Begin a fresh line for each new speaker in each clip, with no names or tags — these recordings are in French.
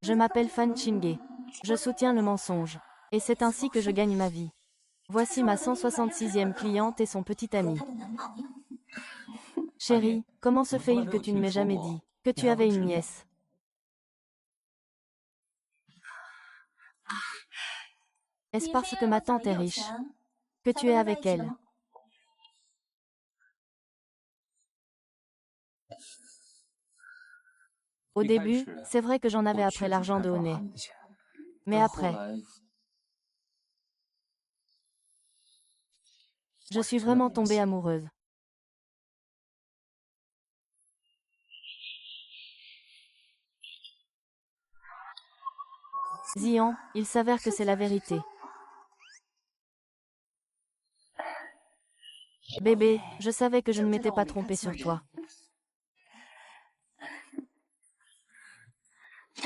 Je m'appelle Fan Chingé. Je soutiens le mensonge. Et c'est ainsi que je gagne ma vie. Voici ma 166e cliente et son petit ami. Chérie, comment se fait-il que tu ne m'aies jamais dit que tu avais une nièce? Est-ce parce que ma tante est riche que tu es avec elle? Au début, c'est vrai que j'en avais après l'argent de Honey. Mais après, je suis vraiment tombée amoureuse. Zian, il s'avère que c'est la vérité. Bébé, je savais que je ne m'étais pas trompée sur toi.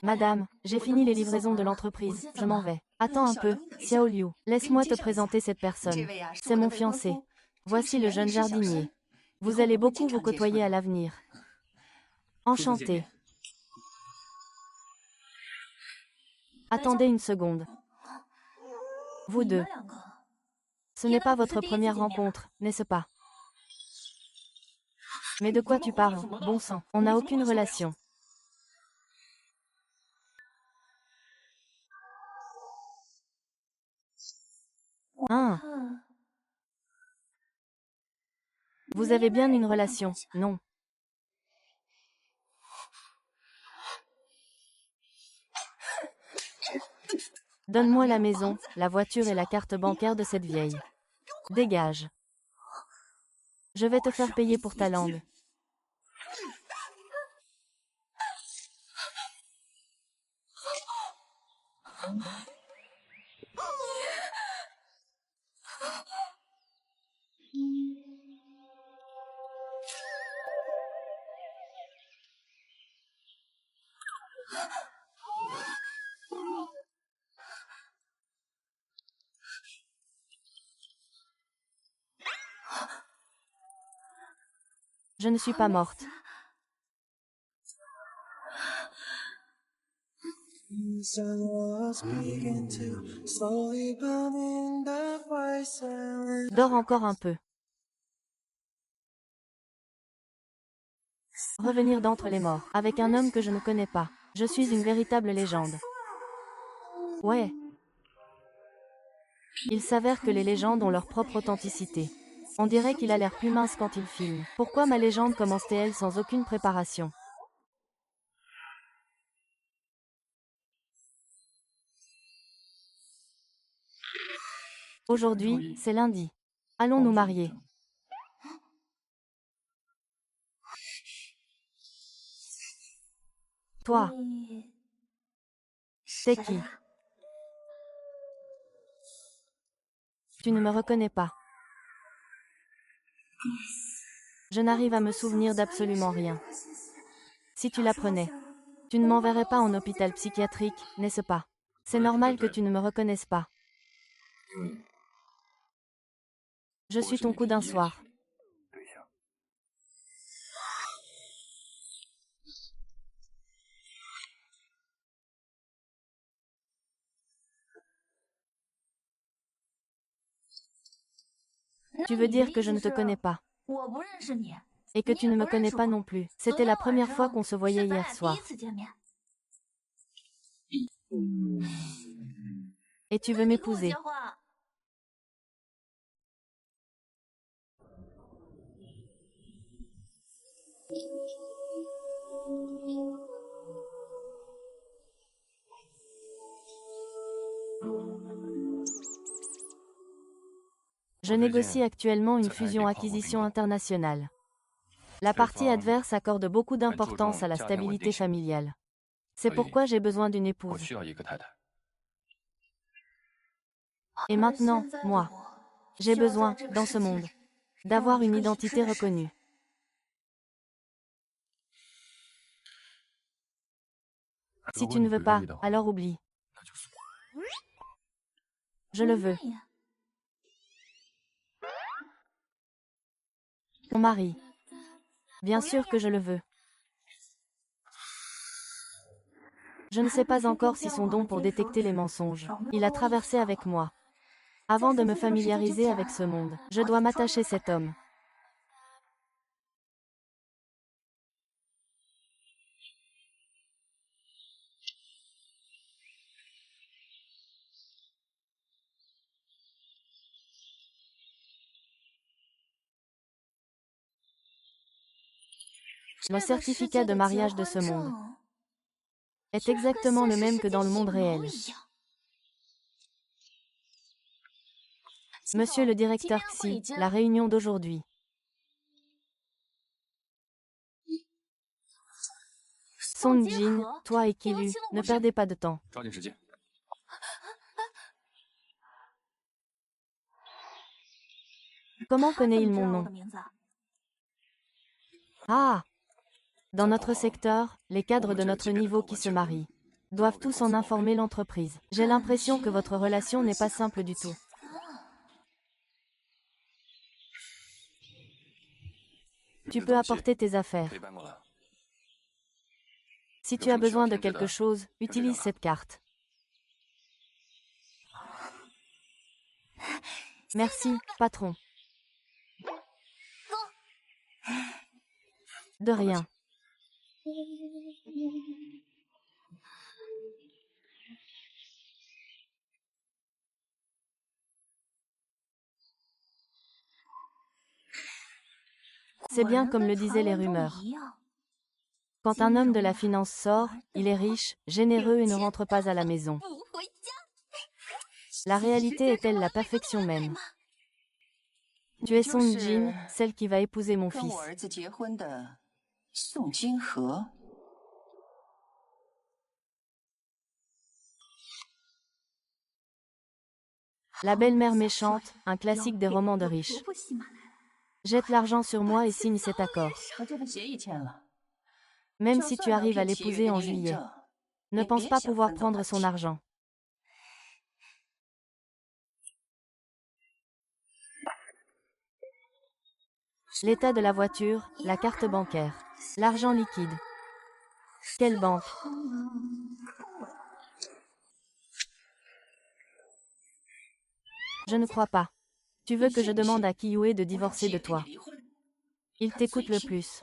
Madame, j'ai fini les livraisons de l'entreprise, je m'en vais. Attends un peu, Xiao Liu, laisse-moi te présenter cette personne. C'est mon fiancé. Voici le jeune jardinier. Vous allez beaucoup vous côtoyer à l'avenir. Enchanté. Attendez une seconde. Vous deux. Ce n'est pas votre première rencontre, n'est-ce pas? Mais de quoi tu parles, bon sang? On n'a aucune relation. Hein? Vous avez bien une relation, non? Donne-moi la maison, la voiture et la carte bancaire de cette vieille. Dégage. Je vais te faire payer pour ta langue. Je ne suis pas morte. Dors encore un peu. Revenir d'entre les morts, avec un homme que je ne connais pas. Je suis une véritable légende. Ouais. Il s'avère que les légendes ont leur propre authenticité. On dirait qu'il a l'air plus mince quand il filme. Pourquoi ma légende commence-t-elle sans aucune préparation? Aujourd'hui, c'est lundi. Allons nous marier. Toi, t'es qui? Tu ne me reconnais pas. Je n'arrive à me souvenir d'absolument rien. Si tu l'apprenais, tu ne m'enverrais pas en hôpital psychiatrique, n'est-ce pas? C'est normal que tu ne me reconnaisses pas. Je suis ton coup d'un soir. Tu veux dire que je ne te connais pas. Et que tu ne me connais pas non plus. C'était la première fois qu'on se voyait hier soir. Et tu veux m'épouser. Je négocie actuellement une fusion-acquisition internationale. La partie adverse accorde beaucoup d'importance à la stabilité familiale. C'est pourquoi j'ai besoin d'une épouse. Et maintenant, moi, j'ai besoin, dans ce monde, d'avoir une identité reconnue. Si tu ne veux pas, alors oublie. Je le veux. Mon mari. Bien sûr que je le veux. Je ne sais pas encore si son don pour détecter les mensonges. Il a traversé avec moi. Avant de me familiariser avec ce monde, je dois m'attacher cet homme. Le certificat de mariage de ce monde est exactement le même que dans le monde réel. Monsieur le directeur Xi, la réunion d'aujourd'hui. Song Jin, toi et Kilu, ne perdez pas de temps. Comment connaît-il mon nom? Ah! Dans notre secteur, les cadres de notre niveau qui se marient doivent tous en informer l'entreprise. J'ai l'impression que votre relation n'est pas simple du tout. Tu peux apporter tes affaires. Si tu as besoin de quelque chose, utilise cette carte. Merci, patron. De rien. C'est bien comme le disaient les rumeurs. Quand un homme de la finance sort, il est riche, généreux et ne rentre pas à la maison. La réalité est-elle la perfection même? Tu es Song Jin, celle qui va épouser mon fils. La belle-mère méchante, un classique des romans de riches. Jette l'argent sur moi et signe cet accord. Même si tu arrives à l'épouser en juillet, ne pense pas pouvoir prendre son argent. L'état de la voiture, la carte bancaire, l'argent liquide. Quelle banque? Je ne crois pas. Tu veux que je demande à Kiyue de divorcer de toi. Il t'écoute le plus.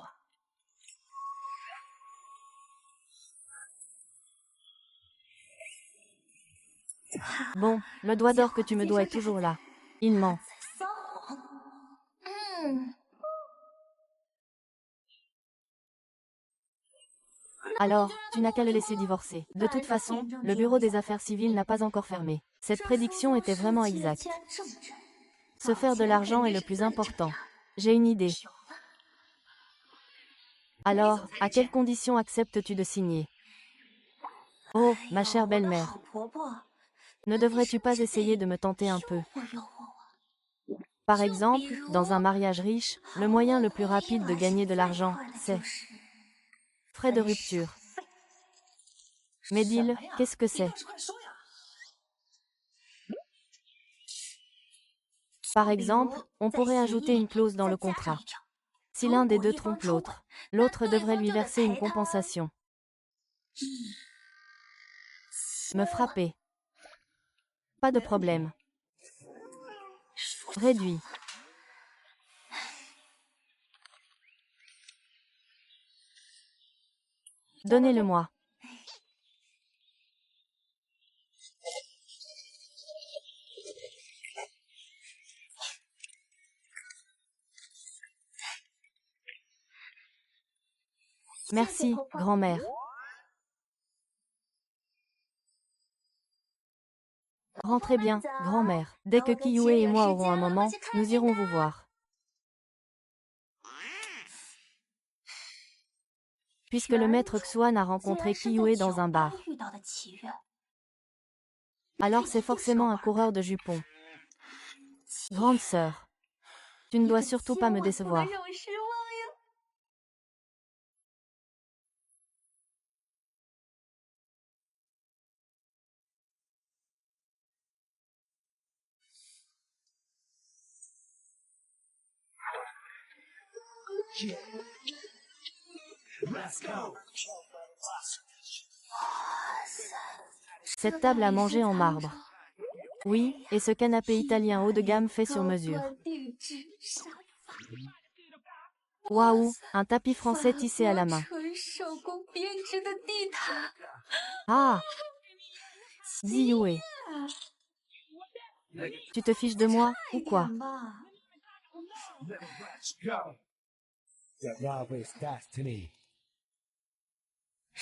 Bon, le doigt d'or que tu me dois est toujours là. Il ment. Alors, tu n'as qu'à le laisser divorcer. De toute façon, le bureau des affaires civiles n'a pas encore fermé. Cette prédiction était vraiment exacte. Se faire de l'argent est le plus important. J'ai une idée. Alors, à quelles conditions acceptes-tu de signer? Oh, ma chère belle-mère. Ne devrais-tu pas essayer de me tenter un peu? Par exemple, dans un mariage riche, le moyen le plus rapide de gagner de l'argent, c'est frais de rupture. Mais dis-le, qu'est-ce que c'est? Par exemple, on pourrait ajouter une clause dans le contrat. Si l'un des deux trompe l'autre, l'autre devrait lui verser une compensation. Me frapper. Pas de problème. Réduit. Donnez-le-moi. Merci, grand-mère. Rentrez bien, grand-mère. Dès que Kiyue et moi aurons un moment, nous irons vous voir. Puisque le maître Xuan a rencontré Kiyue dans un bar. Alors c'est forcément un coureur de jupons. Grande sœur, tu ne dois surtout pas me décevoir.
Let's go.
Cette table à manger en marbre. Oui, et ce canapé italien haut de gamme fait sur mesure. Waouh, un tapis français tissé à la main. Ah, Ziyue. Tu te fiches de moi, ou quoi?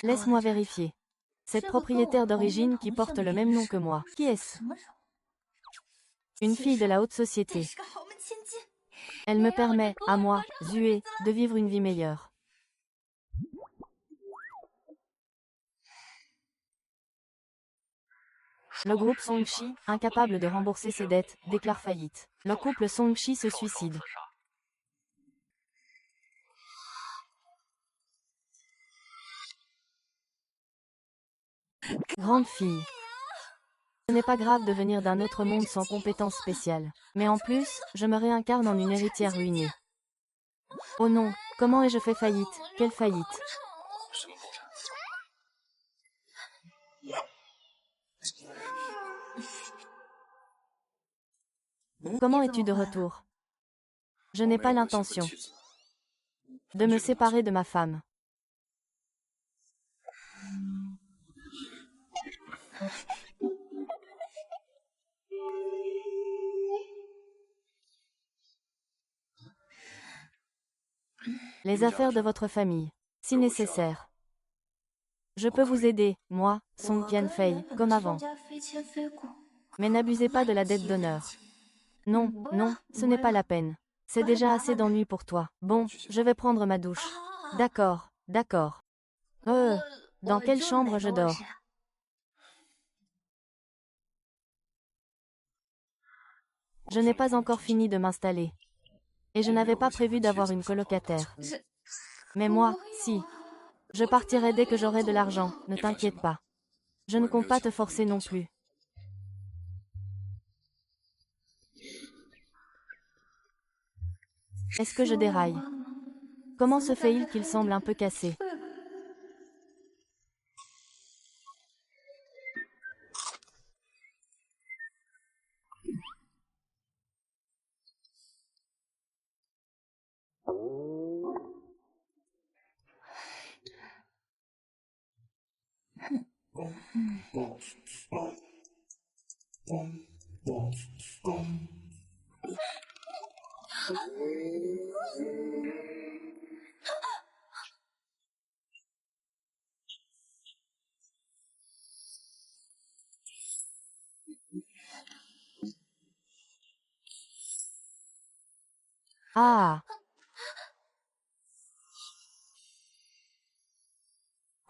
Laisse-moi vérifier. Cette propriétaire d'origine qui porte le même nom que moi. Qui est-ce? Une fille de la haute société. Elle me permet, à moi, Zue, de vivre une vie meilleure. Le groupe Songchi, incapable de rembourser ses dettes, déclare faillite. Le couple Songchi se suicide. Grande fille. Ce n'est pas grave de venir d'un autre monde sans compétences spéciales. Mais en plus, je me réincarne en une héritière ruinée. Oh non, comment ai-je fait faillite? Quelle faillite? Comment es-tu de retour? Je n'ai pas l'intention de me séparer de ma femme. Les affaires de votre famille, si nécessaire. Je peux vous aider, moi, Song Tianfei, comme avant. Mais n'abusez pas de la dette d'honneur. Non, non, ce n'est pas la peine. C'est déjà assez d'ennui pour toi. Bon, je vais prendre ma douche. D'accord, d'accord. Dans quelle chambre je dors? Je n'ai pas encore fini de m'installer. Et je n'avais pas prévu d'avoir une colocataire. Mais moi, si. Je partirai dès que j'aurai de l'argent, ne t'inquiète pas. Je ne compte pas te forcer non plus. Est-ce que je déraille? Comment se fait-il qu'il semble un peu cassé? Ah!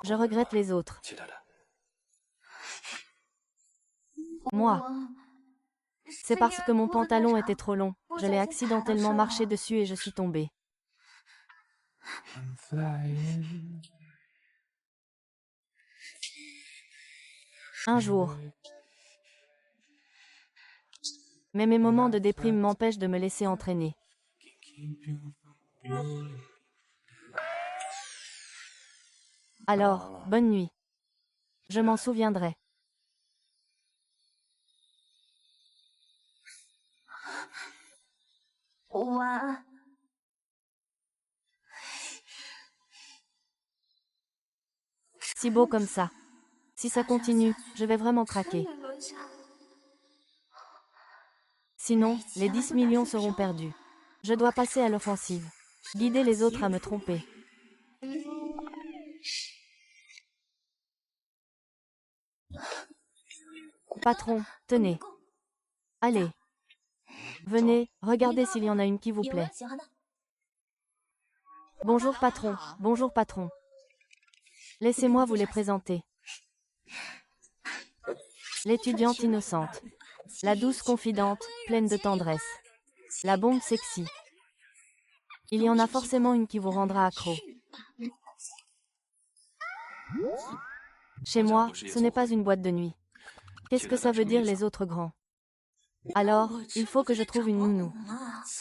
Je regrette les autres. Moi. C'est parce que mon pantalon était trop long. Je l'ai accidentellement marché dessus et je suis tombée. Un jour. Mais mes moments de déprime m'empêchent de me laisser entraîner. Alors, bonne nuit. Je m'en souviendrai. Si beau comme ça. Si ça continue, je vais vraiment craquer. Sinon, les 10 millions seront perdus. Je dois passer à l'offensive. Guider les autres à me tromper. Patron, tenez. Allez. Venez, regardez s'il y en a une qui vous plaît. Bonjour patron, bonjour patron. Laissez-moi vous les présenter. L'étudiante innocente. La douce confidente, pleine de tendresse. La bombe sexy. Il y en a forcément une qui vous rendra accro. Chez moi, ce n'est pas une boîte de nuit. Qu'est-ce que ça veut dire les autres grands? Alors, il faut que je trouve une nounou.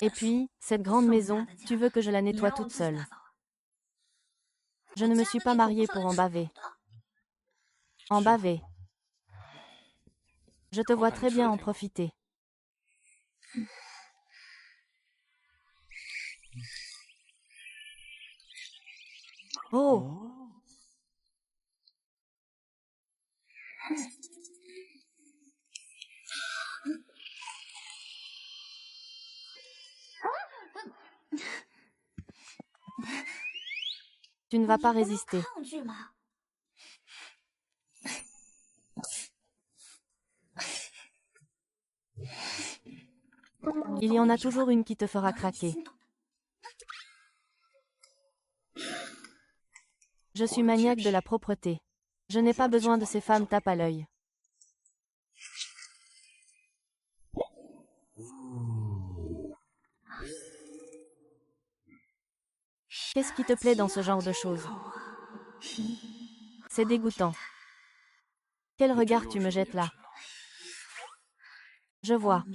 Et puis, cette grande maison, tu veux que je la nettoie toute seule. Je ne me suis pas mariée pour en baver. En baver. Je te vois très bien en profiter. Oh! Tu ne vas pas résister. Il y en a toujours une qui te fera craquer. Je suis maniaque de la propreté. Je n'ai pas besoin de ces femmes tape à l'œil. Qu'est-ce qui te plaît dans ce genre de choses? C'est dégoûtant. Quel regard tu me jettes là? Je vois.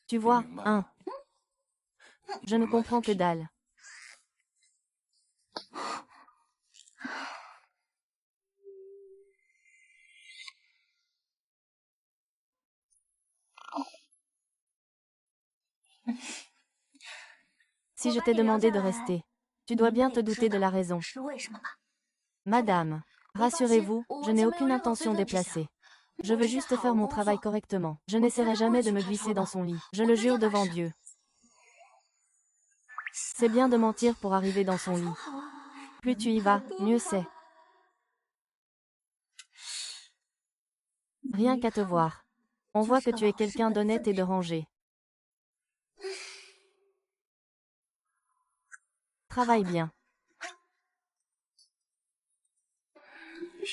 Tu vois, hein? Je ne comprends que dalle. Si je t'ai demandé de rester, tu dois bien te douter de la raison. Madame, rassurez-vous, je n'ai aucune intention déplacée. Je veux juste faire mon travail correctement. Je n'essaierai jamais de me glisser dans son lit. Je le jure devant Dieu. C'est bien de mentir pour arriver dans son lit. Plus tu y vas, mieux c'est. Rien qu'à te voir. On voit que tu es quelqu'un d'honnête et de rangé. Travaille bien.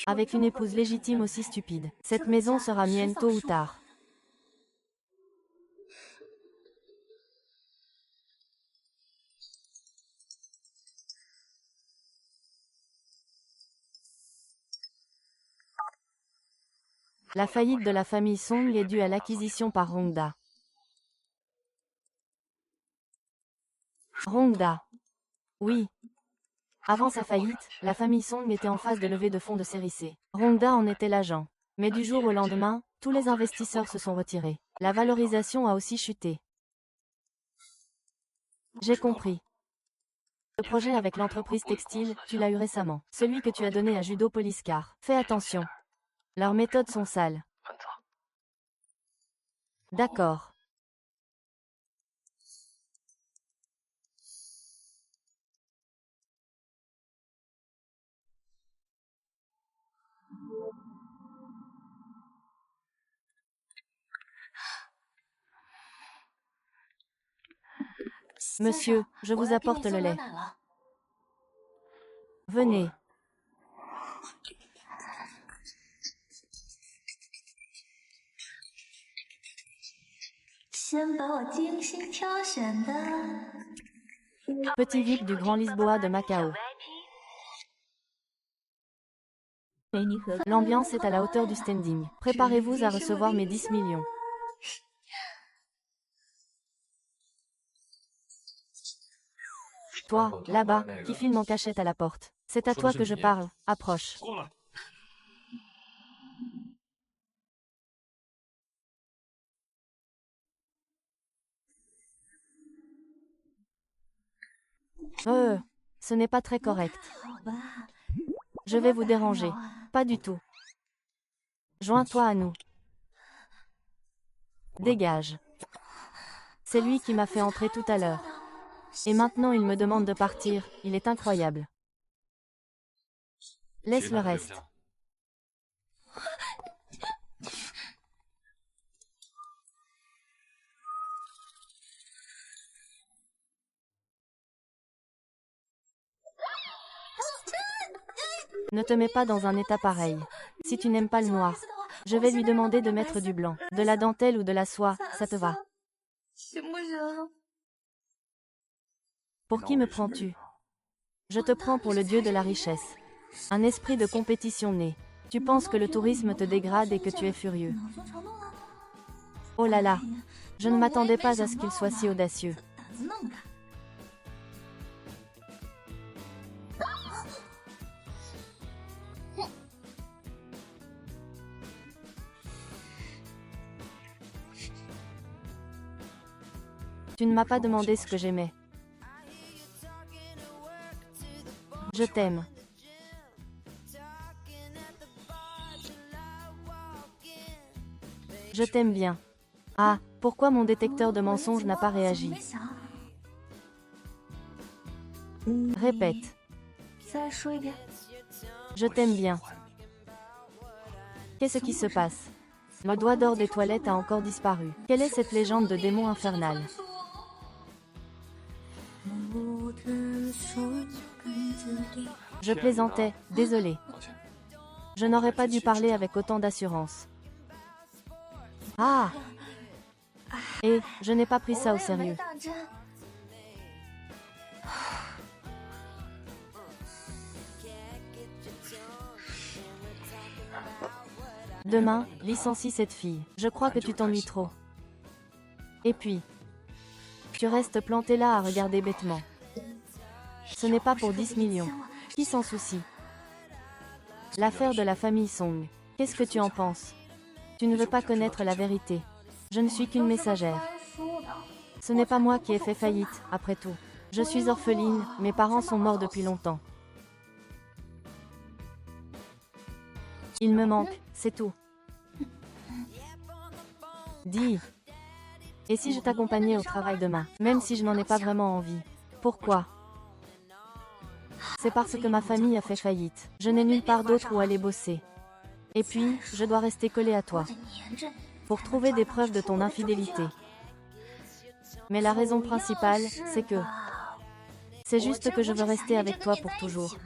Avec une épouse légitime aussi stupide, cette maison sera mienne tôt ou tard. La faillite de la famille Song est due à l'acquisition par Rongda. Rongda. Oui. Avant sa faillite, la famille Song était en phase de levée de fonds de série C. Rongda en était l'agent. Mais du jour au lendemain, tous les investisseurs se sont retirés. La valorisation a aussi chuté. J'ai compris. Le projet avec l'entreprise textile, tu l'as eu récemment. Celui que tu as donné à Judo Poliscar. Fais attention. Leurs méthodes sont sales. D'accord. Monsieur, je vous apporte le lait. Venez. Petit VIP du Grand Lisboa de Macao. L'ambiance est à la hauteur du standing. Préparez-vous à recevoir mes 10 millions. Toi, là-bas, qui filme en cachette à la porte. C'est à toi que je parle. Approche. Ce n'est pas très correct. Je vais vous déranger. Pas du tout. Joins-toi à nous. Dégage. C'est lui qui m'a fait entrer tout à l'heure. Et maintenant il me demande de partir, il est incroyable. Laisse le reste. Ne te mets pas dans un état pareil. Si tu n'aimes pas le noir, je vais lui demander de mettre du blanc, de la dentelle ou de la soie, ça te va? Pour qui me prends-tu? Je te prends pour le dieu de la richesse. Un esprit de compétition né. Tu penses que le tourisme te dégrade et que tu es furieux. Oh là là, je ne m'attendais pas à ce qu'il soit si audacieux. Tu ne m'as pas demandé ce que j'aimais. Je t'aime. Je t'aime bien. Ah, pourquoi mon détecteur de mensonges n'a pas réagi? Répète. Je t'aime bien. Qu'est-ce qui se passe? Le doigt d'or des toilettes a encore disparu. Quelle est cette légende de démon infernal? Je plaisantais, désolé. Je n'aurais pas dû parler avec autant d'assurance. Ah! Et, je n'ai pas pris ça au sérieux. Demain, licencie cette fille. Je crois que tu t'ennuies trop. Et puis, tu restes planté là à regarder bêtement. Ce n'est pas pour 10 millions. Qui s'en soucie? L'affaire de la famille Song. Qu'est-ce que tu en penses? Tu ne veux pas connaître la vérité. Je ne suis qu'une messagère. Ce n'est pas moi qui ai fait faillite, après tout. Je suis orpheline, mes parents sont morts depuis longtemps. Il me manque, c'est tout. Dis. Et si je t'accompagnais au travail demain, même si je n'en ai pas vraiment envie? Pourquoi? C'est parce que ma famille a fait faillite. Je n'ai nulle part d'autre où aller bosser. Et puis, je dois rester collée à toi. Pour trouver des preuves de ton infidélité. Mais la raison principale, c'est que... C'est juste que je veux rester avec toi pour toujours.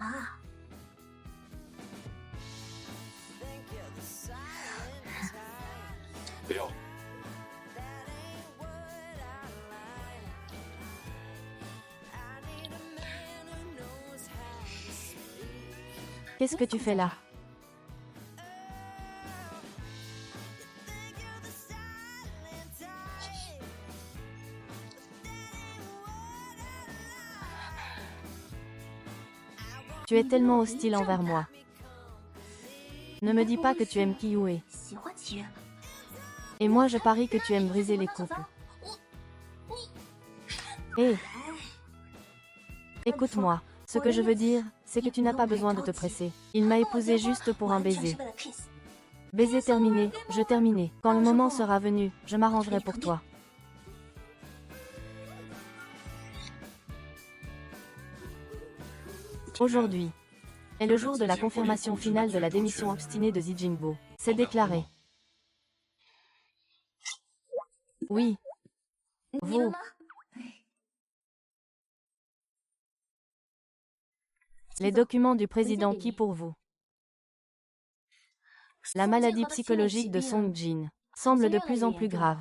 Qu'est-ce que tu fais là? Tu es tellement hostile envers moi. Ne me dis pas que tu aimes Kiyue. Et moi je parie que tu aimes briser les couples. Hé! Écoute-moi. Ce que je veux dire, c'est que tu n'as pas besoin de te presser. Il m'a épousée juste pour un baiser. Baiser terminé, je terminé. Quand le moment sera venu, je m'arrangerai pour toi. Aujourd'hui est le jour de la confirmation finale de la démission obstinée de Zi Jingbo. C'est déclaré. Oui. Vous. Les documents du président Qi pour vous. La maladie psychologique de Song Jin semble de plus en plus grave.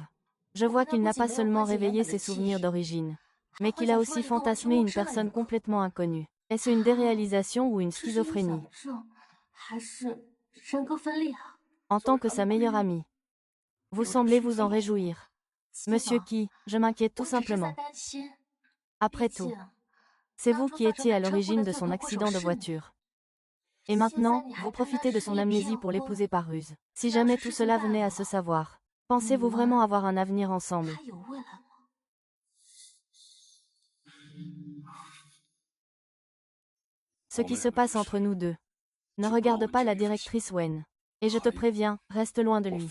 Je vois qu'il n'a pas seulement réveillé ses souvenirs d'origine, mais qu'il a aussi fantasmé une personne complètement inconnue. Est-ce une déréalisation ou une schizophrénie? En tant que sa meilleure amie, vous semblez vous en réjouir. Monsieur Qi, je m'inquiète tout simplement. Après tout, c'est vous qui étiez à l'origine de son accident de voiture. Et maintenant, vous profitez de son amnésie pour l'épouser par ruse. Si jamais tout cela venait à se savoir, pensez-vous vraiment avoir un avenir ensemble? Ce qui se passe entre nous deux. Ne regarde pas la directrice Wen. Et je te préviens, reste loin de lui.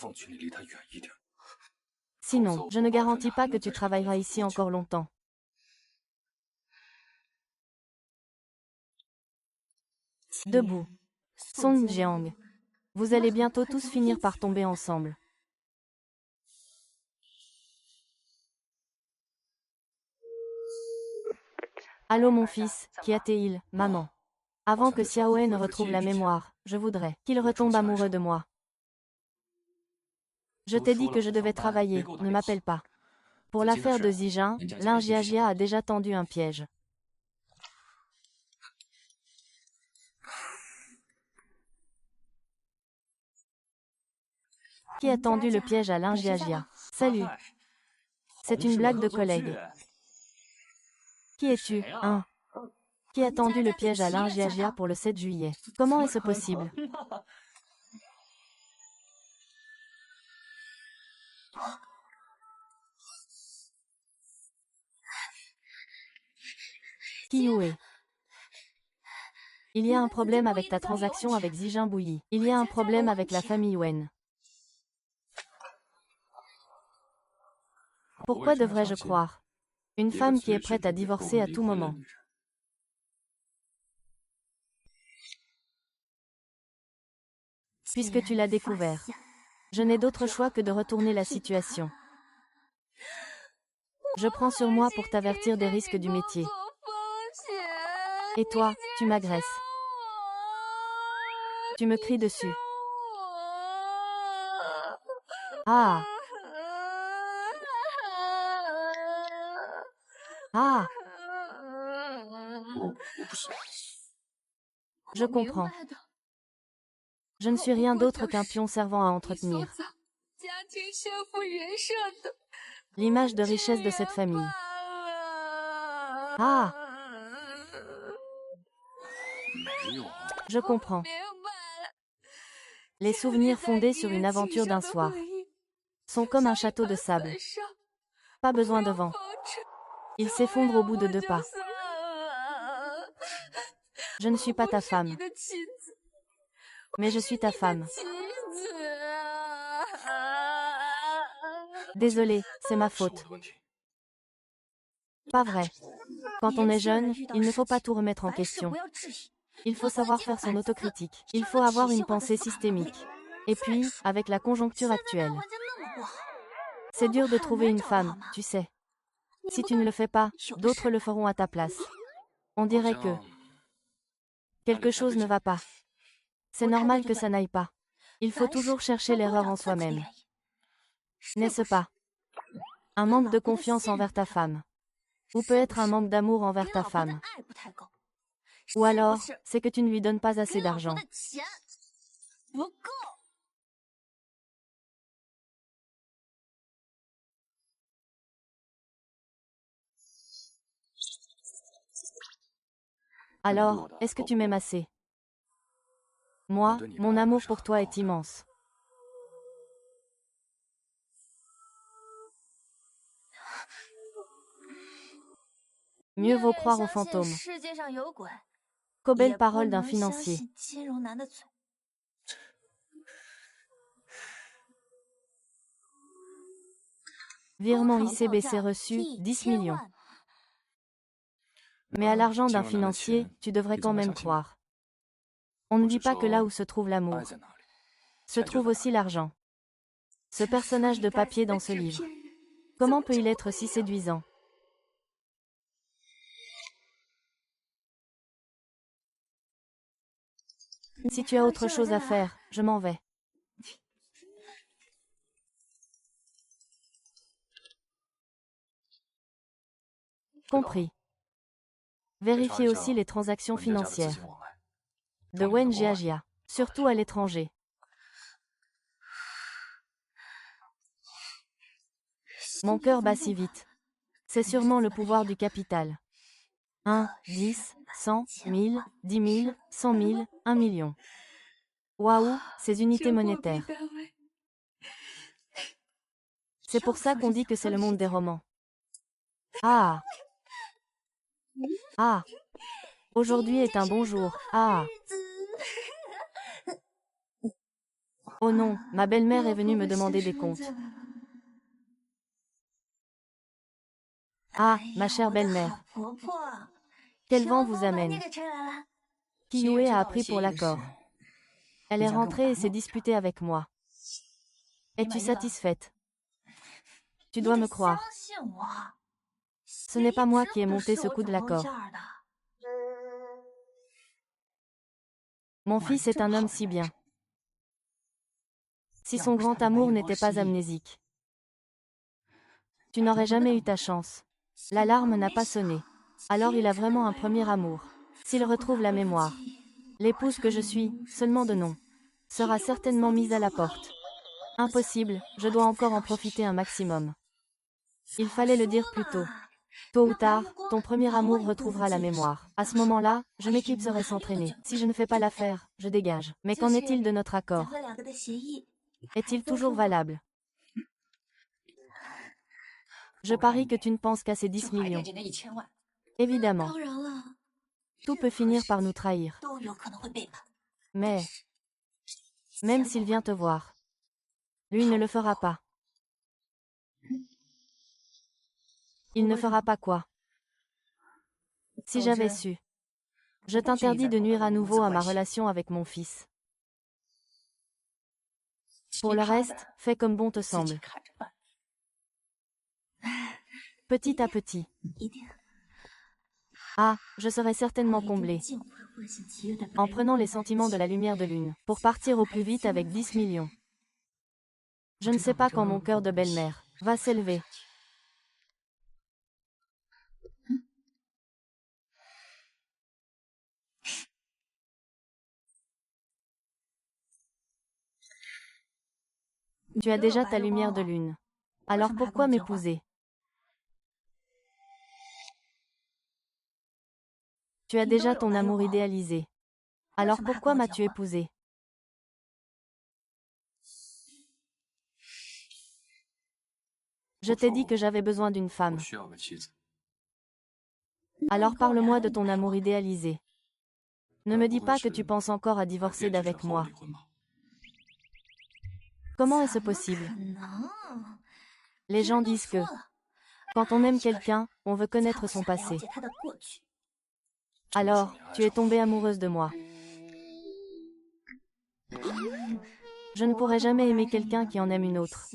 Sinon, je ne garantis pas que tu travailleras ici encore longtemps. Debout. Song Jiang. Vous allez bientôt tous finir par tomber ensemble. Allô mon fils, qui il, maman. Avant que Xiaohe ne retrouve la mémoire, je voudrais qu'il retombe amoureux de moi. Je t'ai dit que je devais travailler, ne m'appelle pas. Pour l'affaire de Zijin, Lin Jiajia a déjà tendu un piège. Qui a tendu le piège à Lin Jiajia? Salut. C'est une blague de collègue. Qui es-tu, hein? Qui a tendu le piège à Lin Jiajia pour le 7 juillet? Comment est-ce possible? Kiyue. Il y a un problème avec ta transaction avec Zijin Bouyi. Il y a un problème avec la famille Wen. Pourquoi devrais-je croire une femme qui est prête à divorcer à tout moment? Puisque tu l'as découvert. Je n'ai d'autre choix que de retourner la situation. Je prends sur moi pour t'avertir des risques du métier. Et toi, tu m'agresses. Tu me cries dessus. Ah! Ah! Je comprends. Je ne suis rien d'autre qu'un pion servant à entretenir l'image de richesse de cette famille. Ah! Je comprends. Les souvenirs fondés sur une aventure d'un soir sont comme un château de sable. Pas besoin de vent. Il s'effondre au bout de 2 pas. Je ne suis pas ta femme. Mais je suis ta femme. Désolée, c'est ma faute. Pas vrai. Quand on est jeune, il ne faut pas tout remettre en question. Il faut savoir faire son autocritique. Il faut avoir une pensée systémique. Et puis, avec la conjoncture actuelle, c'est dur de trouver une femme, tu sais. Si tu ne le fais pas, d'autres le feront à ta place. On dirait que quelque chose ne va pas. C'est normal que ça n'aille pas. Il faut toujours chercher l'erreur en soi-même. N'est-ce pas? Un manque de confiance envers ta femme. Ou peut-être un manque d'amour envers ta femme. Ou alors, c'est que tu ne lui donnes pas assez d'argent. Alors, est-ce que tu m'aimes assez? Moi, mon amour pour toi est immense. Mieux vaut croire aux fantômes qu'aux belles paroles d'un financier. Virement ICBC reçu, 10 millions. Mais à l'argent d'un financier, tu devrais quand même croire. On ne dit pas que là où se trouve l'amour, se trouve aussi l'argent. Ce personnage de papier dans ce livre. Comment peut-il être si séduisant? Si tu as autre chose à faire, je m'en vais. Compris. Vérifiez aussi les transactions financières de Wen Jiajia, surtout à l'étranger. Mon cœur bat si vite. C'est sûrement le pouvoir du capital. 1, 10, 100, 1000, 10 000, 100 000, 1 million. Waouh, ces unités monétaires. C'est pour ça qu'on dit que c'est le monde des romans. Ah! Ah! Aujourd'hui est un bon jour. Ah! Oh non, ma belle-mère est venue me demander des comptes. Ah, ma chère belle-mère. Quel vent vous amène? Kiyue a appris pour l'accord. Elle est rentrée et s'est disputée avec moi. Es-tu satisfaite? Tu dois me croire. Ce n'est pas moi qui ai monté ce coup de l'accord. Mon fils est un homme si bien. Si son grand amour n'était pas amnésique, tu n'aurais jamais eu ta chance. L'alarme n'a pas sonné. Alors il a vraiment un premier amour. S'il retrouve la mémoire, l'épouse que je suis, seulement de nom, sera certainement mise à la porte. Impossible, je dois encore en profiter un maximum. Il fallait le dire plus tôt. Tôt ou tard, ton premier amour retrouvera la mémoire. À ce moment-là, je m'éclipserai sans traîner. Si je ne fais pas l'affaire, je dégage. Mais qu'en est-il de notre accord? Est-il toujours valable? Je parie que tu ne penses qu'à ces 10 millions. Évidemment. Tout peut finir par nous trahir. Mais, même s'il vient te voir, lui ne le fera pas. Il ne fera pas quoi? Si j'avais su. Je t'interdis de nuire à nouveau à ma relation avec mon fils. Pour le reste, fais comme bon te semble. Petit à petit. Ah, je serai certainement comblée. En prenant les sentiments de la lumière de lune, pour partir au plus vite avec 10 millions. Je ne sais pas quand mon cœur de belle-mère va s'élever. Tu as déjà ta lumière de lune. Alors pourquoi m'épouser? Tu as déjà ton amour idéalisé. Alors pourquoi m'as-tu épousé? Je t'ai dit que j'avais besoin d'une femme. Alors parle-moi de ton amour idéalisé. Ne me dis pas que tu penses encore à divorcer d'avec moi. Comment est-ce possible? Les gens disent que, quand on aime quelqu'un, on veut connaître son passé. Alors, tu es tombée amoureuse de moi. Je ne pourrai jamais aimer quelqu'un qui en aime une autre.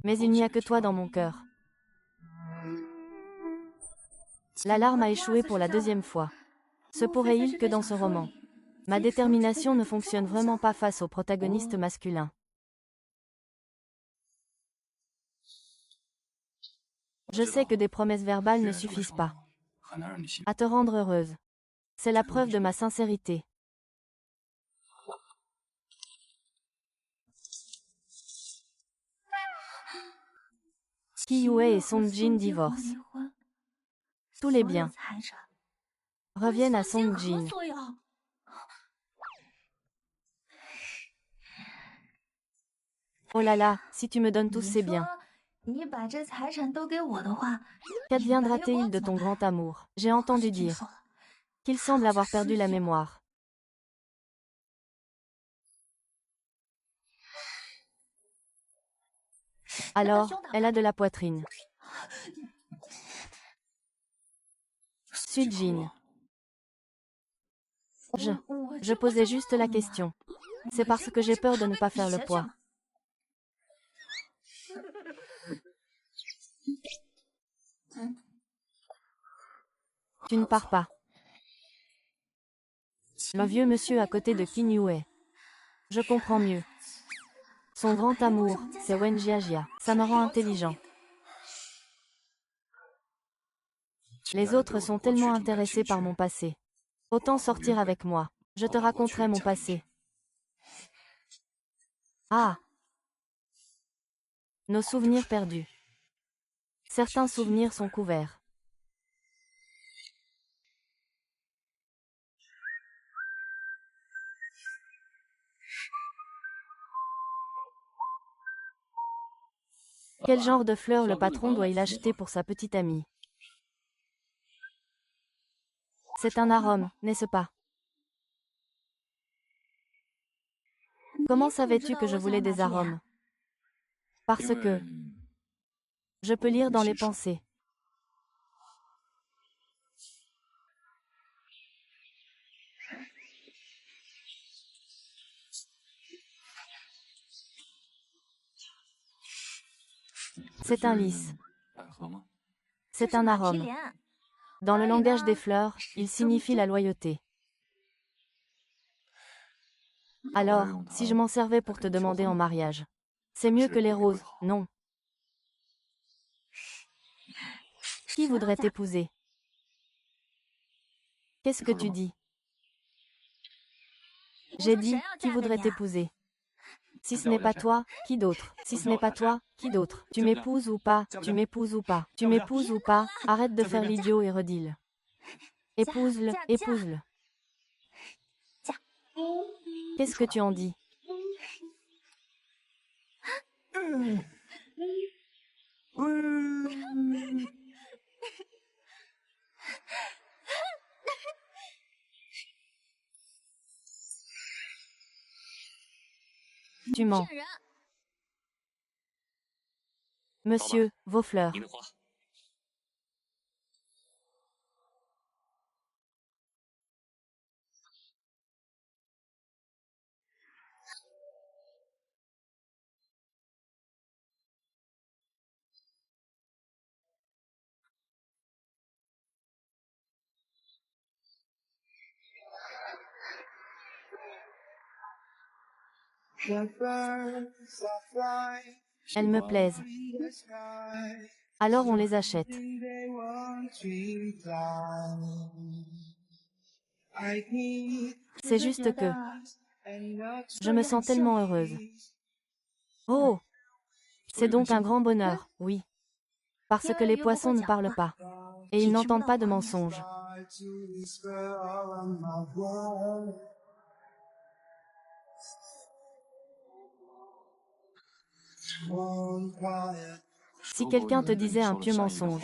Mais il n'y a que toi dans mon cœur. L'alarme a échoué pour la deuxième fois. Se pourrait-il que dans ce roman, ma détermination ne fonctionne vraiment pas face au protagoniste masculin? Je sais que des promesses verbales ne suffisent pas à te rendre heureuse. C'est la preuve de ma sincérité. Qi Yue et Song Jin divorcent. Tous les biens reviennent à Song Jin. Oh là là, si tu me donnes tous ces biens, qu'adviendra-t-il de ton grand amour? J'ai entendu dire qu'il semble avoir perdu la mémoire. Alors, elle a de la poitrine. Sujin. Je posais juste la question. C'est parce que j'ai peur de ne pas faire le poids. Tu ne pars pas. Le vieux monsieur à côté de Qin Yue. Je comprends mieux. Son grand amour, c'est Wen Jiajia. Ça me rend intelligent. Les autres sont tellement intéressés par mon passé. Autant sortir avec moi. Je te raconterai mon passé. Ah! Nos souvenirs perdus. Certains souvenirs sont couverts. Quel genre de fleurs le patron doit-il acheter pour sa petite amie? C'est un arôme, n'est-ce pas? Comment savais-tu que je voulais des arômes? Parce que je peux lire dans les pensées. C'est un lys. C'est un arôme. Dans le langage des fleurs, il signifie la loyauté. Alors, si je m'en servais pour te demander en mariage, c'est mieux que les roses, non? Qui voudrait t'épouser? Qu'est-ce que tu dis? J'ai dit, qui voudrait t'épouser? Si ce n'est pas toi, qui d'autre? Si ce n'est pas toi, qui d'autre? Tu m'épouses ou pas? Tu m'épouses ou pas? Tu m'épouses ou pas? Arrête de faire l'idiot et redis-le. Épouse-le, épouse-le. Qu'est-ce que tu en dis? Tu mens. Monsieur, vos fleurs. Elles me plaisent. Alors on les achète. C'est juste que je me sens tellement heureuse. Oh, c'est donc un grand bonheur, oui. Parce que les poissons ne parlent pas. Et ils n'entendent pas de mensonges. Si quelqu'un te disait un pieux mensonge,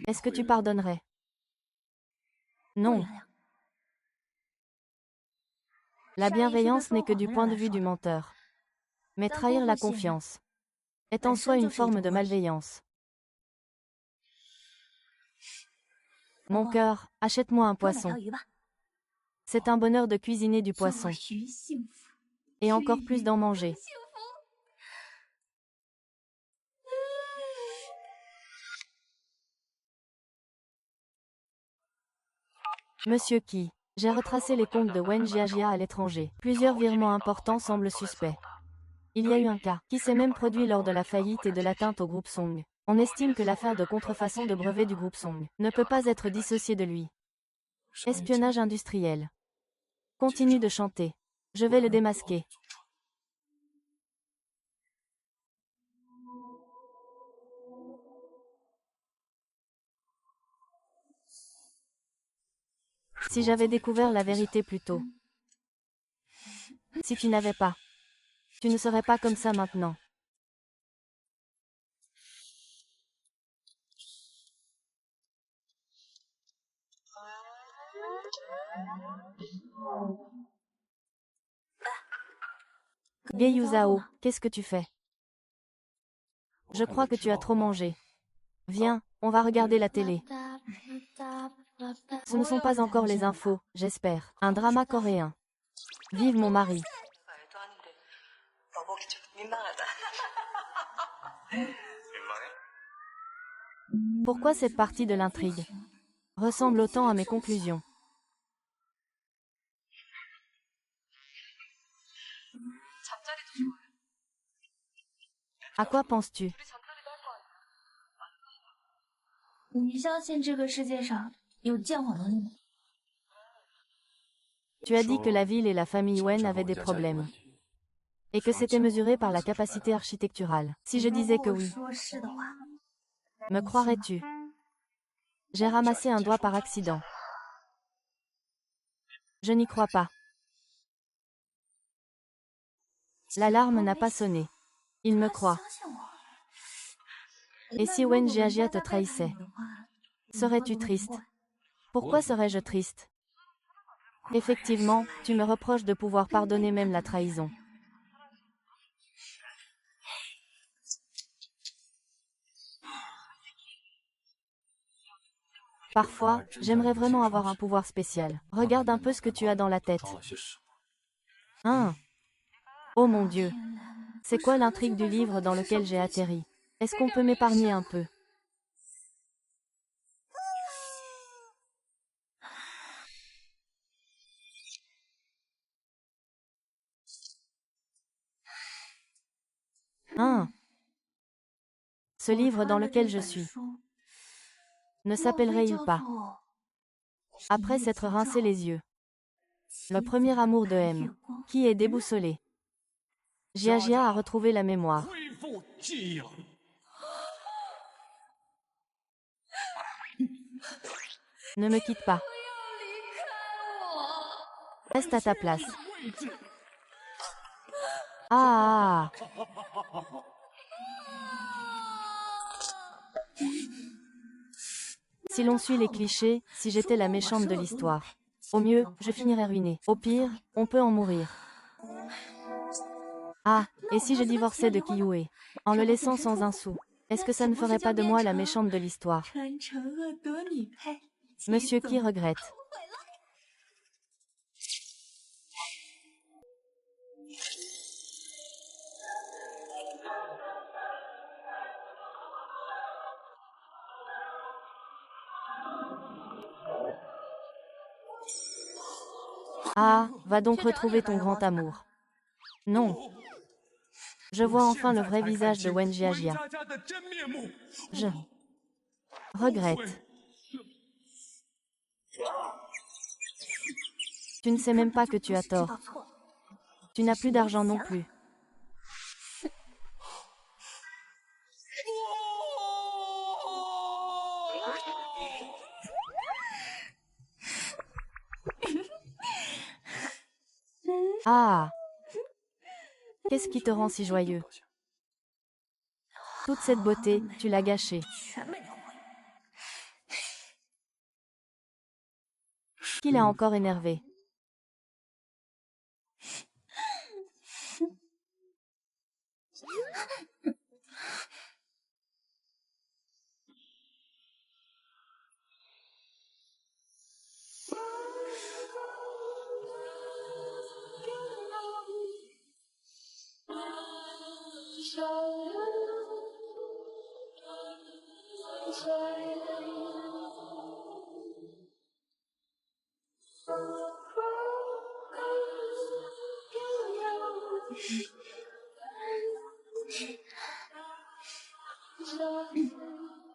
est-ce que tu pardonnerais? Non. La bienveillance n'est que du point de vue du menteur. Mais trahir la confiance est en soi une forme de malveillance. Mon cœur, achète-moi un poisson. C'est un bonheur de cuisiner du poisson. Et encore plus d'en manger. Monsieur Qi, j'ai retracé les comptes de Wen Jiajia à l'étranger. Plusieurs virements importants semblent suspects. Il y a eu un cas qui s'est même produit lors de la faillite et de l'atteinte au groupe Song. On estime que l'affaire de contrefaçon de brevet du groupe Song ne peut pas être dissociée de lui. Espionnage industriel. Continue de chanter. Je vais le démasquer. Si j'avais découvert la vérité plus tôt. Si tu n'avais pas. Tu ne serais pas comme ça maintenant. Vieille Zhao, qu'est-ce que tu fais? Je crois que tu as trop mangé. Viens, on va regarder la télé. Ce ne sont pas encore les infos, j'espère. Un drama coréen. Vive mon mari. Pourquoi cette partie de l'intrigue ressemble autant à mes conclusions? À quoi penses-tu? Tu as dit que la ville et la famille Wen avaient des problèmes. Et que c'était mesuré par la capacité architecturale. Si je disais que oui, me croirais-tu? J'ai ramassé un doigt par accident. Je n'y crois pas. L'alarme n'a pas sonné. Il me croit. Et si Wen Jiajia te trahissait? Serais-tu triste? Pourquoi serais-je triste? Effectivement, tu me reproches de pouvoir pardonner même la trahison. Parfois, j'aimerais vraiment avoir un pouvoir spécial. Regarde un peu ce que tu as dans la tête. Hein? Oh mon Dieu. C'est quoi l'intrigue du livre dans lequel j'ai atterri? Est-ce qu'on peut m'épargner un peu? Hein? Ce livre dans lequel je suis ne s'appellerait-il pas, après s'être rincé les yeux, le premier amour de M, qui est déboussolé? Jiajia a retrouvé la mémoire. Ne me quitte pas. Reste à ta place. Ah! Si l'on suit les clichés, si j'étais la méchante de l'histoire, Au mieux, je finirai ruiné. Au pire, on peut en mourir. Ah, et si je divorçais de Kiyue, en le laissant sans un sou, est-ce que ça ne ferait pas de moi la méchante de l'histoire? Monsieur qui regrette. Ah, va donc retrouver ton grand amour. Non. Je vois enfin le vrai visage de Wen Jiajia. Je regrette. Tu ne sais même pas que tu as tort. Tu n'as plus d'argent non plus. Ah! Qu'est-ce qui te rend si joyeux? Toute cette beauté, tu l'as gâchée. Qui l'a encore énervé?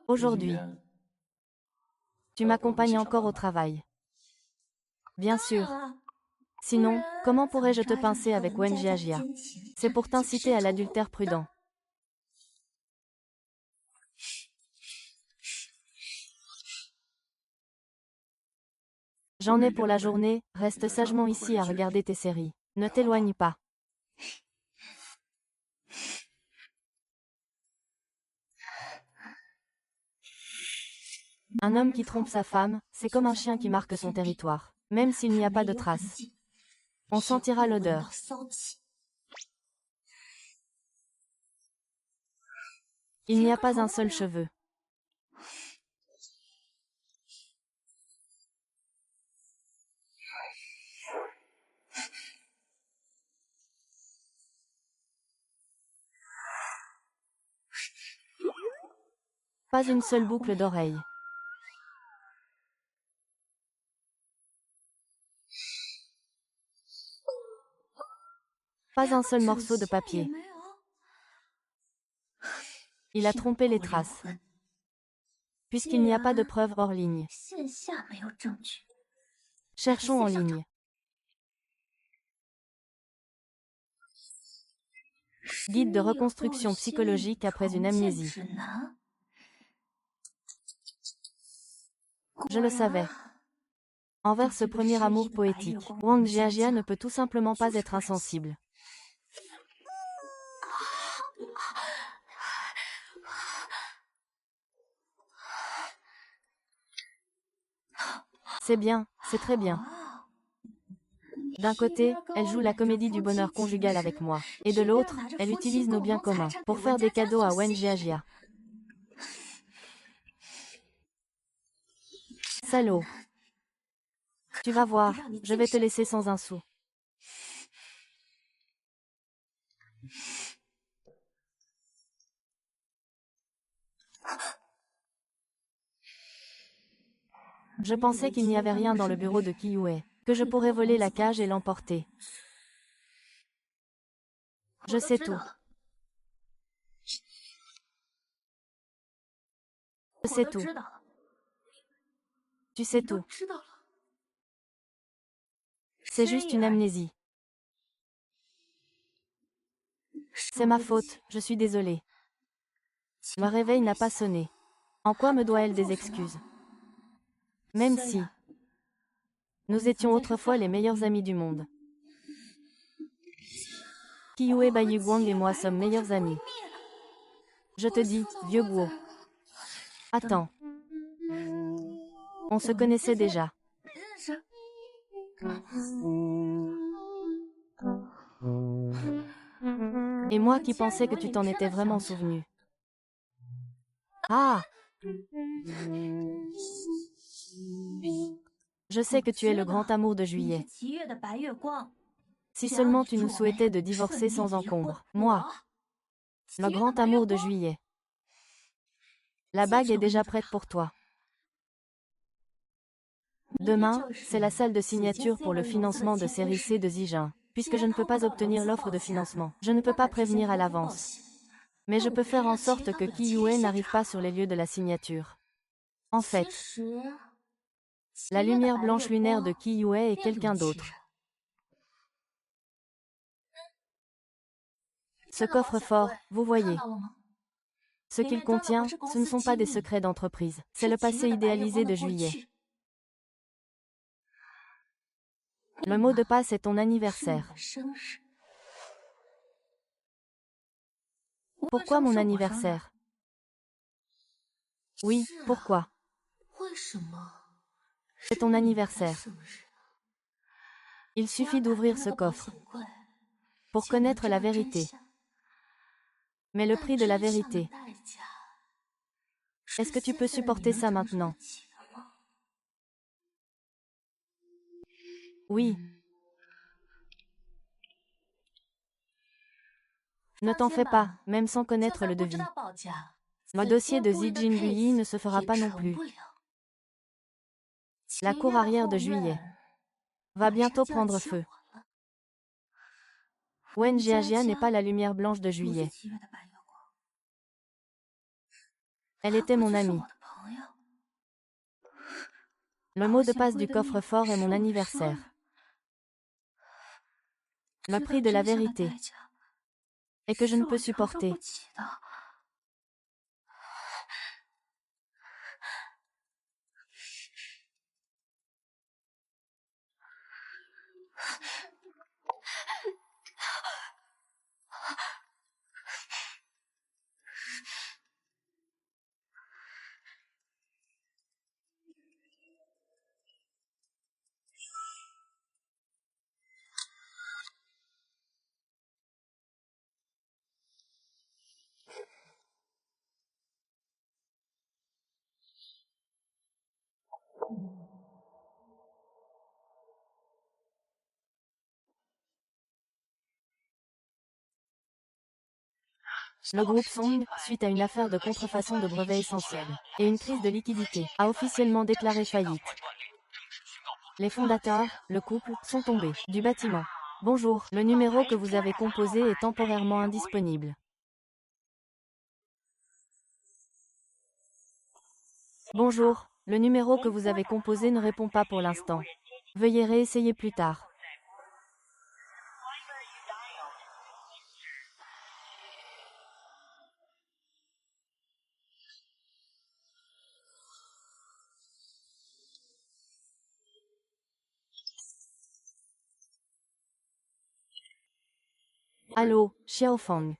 Aujourd'hui, tu m'accompagnes encore au travail. Bien sûr. Sinon, comment pourrais-je te pincer avec Wen Jiajia? C'est pour t'inciter à l'adultère prudent. J'en ai pour la journée, reste sagement ici à regarder tes séries. Ne t'éloigne pas. Un homme qui trompe sa femme, c'est comme un chien qui marque son territoire. Même s'il n'y a pas de traces. On sentira l'odeur. Il n'y a pas un seul cheveu. Pas une seule boucle d'oreille. Pas un seul morceau de papier. Il a trompé les traces. Puisqu'il n'y a pas de preuves hors ligne. Cherchons en ligne. Guide de reconstruction psychologique après une amnésie. Je le savais. Envers ce premier amour poétique, Wang Jiajia ne peut tout simplement pas être insensible. C'est bien, c'est très bien. D'un côté, elle joue la comédie du bonheur conjugal avec moi. Et de l'autre, elle utilise nos biens communs pour faire des cadeaux à Wen Jiajia. Salaud. Tu vas voir, je vais te laisser sans un sou. Je pensais qu'il n'y avait rien dans le bureau de Kiyue, que je pourrais voler la cage et l'emporter. Je sais tout. Je sais tout. Tu sais tout. C'est juste une amnésie. C'est ma faute, je suis désolée. Le réveil n'a pas sonné. En quoi me doit-elle des excuses? Même si nous étions autrefois les meilleurs amis du monde. Kiyue Baiyuguang et moi sommes meilleurs amis. Je te dis, vieux Guo. Attends. On se connaissait déjà. Et moi qui pensais que tu t'en étais vraiment souvenu. Ah! Je sais que tu es le grand amour de juillet. Si seulement tu nous souhaitais de divorcer sans encombre. Moi, le grand amour de juillet. La bague est déjà prête pour toi. Demain, c'est la salle de signature pour le financement de série C de Zijin. Puisque je ne peux pas obtenir l'offre de financement, je ne peux pas prévenir à l'avance. Mais je peux faire en sorte que Qi Yue n'arrive pas sur les lieux de la signature. En fait, la lumière blanche lunaire de Qi Yue est quelqu'un d'autre. Ce coffre-fort, vous voyez. Ce qu'il contient, ce ne sont pas des secrets d'entreprise, c'est le passé idéalisé de juillet. Le mot de passe est ton anniversaire. Pourquoi mon anniversaire? Oui, pourquoi? C'est ton anniversaire. Il suffit d'ouvrir ce coffre pour connaître la vérité. Mais le prix de la vérité, est-ce que tu peux supporter ça maintenant? Oui. Ne t'en fais pas, même sans connaître le devis. Le dossier de Zi Jingliyi ne se fera pas non plus. La cour arrière de juillet va bientôt prendre feu. Wen Jiajia n'est pas la lumière blanche de juillet. Elle était mon amie. Le mot de passe du coffre-fort est mon anniversaire. Le prix de la vérité est que je ne peux supporter. Le groupe Song, suite à une affaire de contrefaçon de brevets essentiels et une crise de liquidité, a officiellement déclaré faillite. Les fondateurs, le couple, sont tombés du bâtiment. Bonjour, le numéro que vous avez composé est temporairement indisponible. Bonjour, le numéro que vous avez composé ne répond pas pour l'instant. Veuillez réessayer plus tard. Allô, Xiaofang.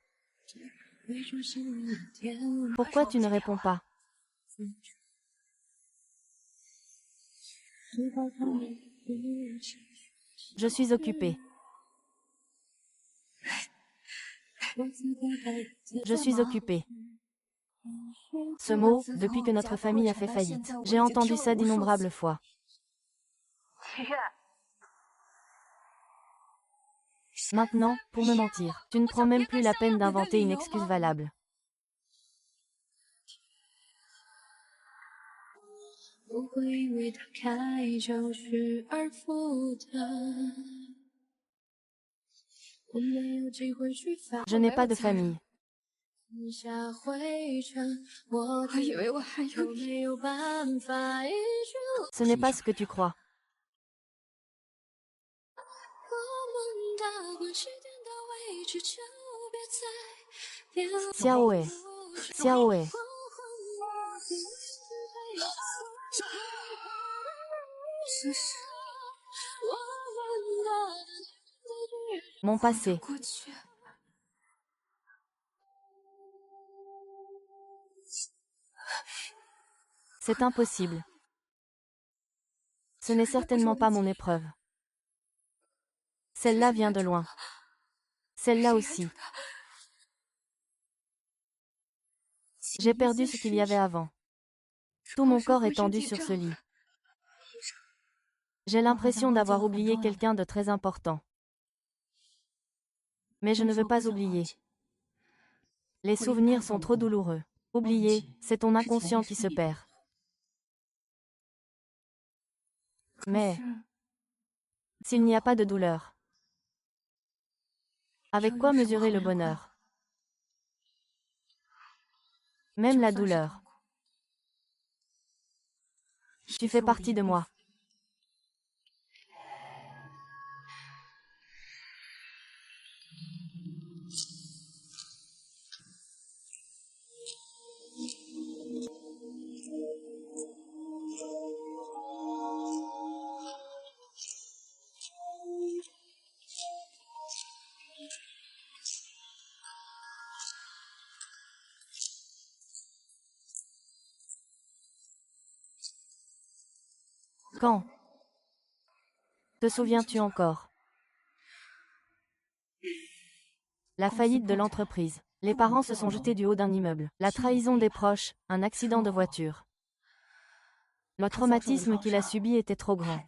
Pourquoi tu ne réponds pas? Je suis occupée. Je suis occupée. Ce mot, depuis que notre famille a fait faillite. J'ai entendu ça d'innombrables fois. Maintenant, pour me mentir, tu ne prends même plus la peine d'inventer une excuse valable. Je n'ai pas de famille. Ce n'est pas ce que tu crois. Xiaoe. Xiaoe. Mon passé. C'est impossible. Ce n'est certainement pas mon épreuve. Celle-là vient de loin. Celle-là aussi. J'ai perdu ce qu'il y avait avant. Tout mon corps est tendu sur ce lit. J'ai l'impression d'avoir oublié quelqu'un de très important. Mais je ne veux pas oublier. Les souvenirs sont trop douloureux. Oublier, c'est ton inconscient qui se perd. Mais, s'il n'y a pas de douleur, avec quoi mesurer le bonheur? Même la douleur. Tu fais partie de moi. Quand? Te souviens-tu encore? La faillite de l'entreprise. Les parents se sont jetés du haut d'un immeuble. La trahison des proches, un accident de voiture. Le traumatisme qu'il a subi était trop grand.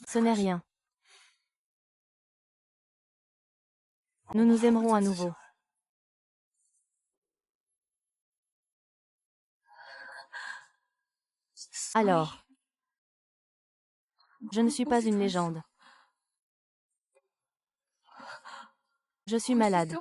Ce n'est rien. Nous nous aimerons à nouveau. Alors, je ne suis pas une légende. Je suis malade.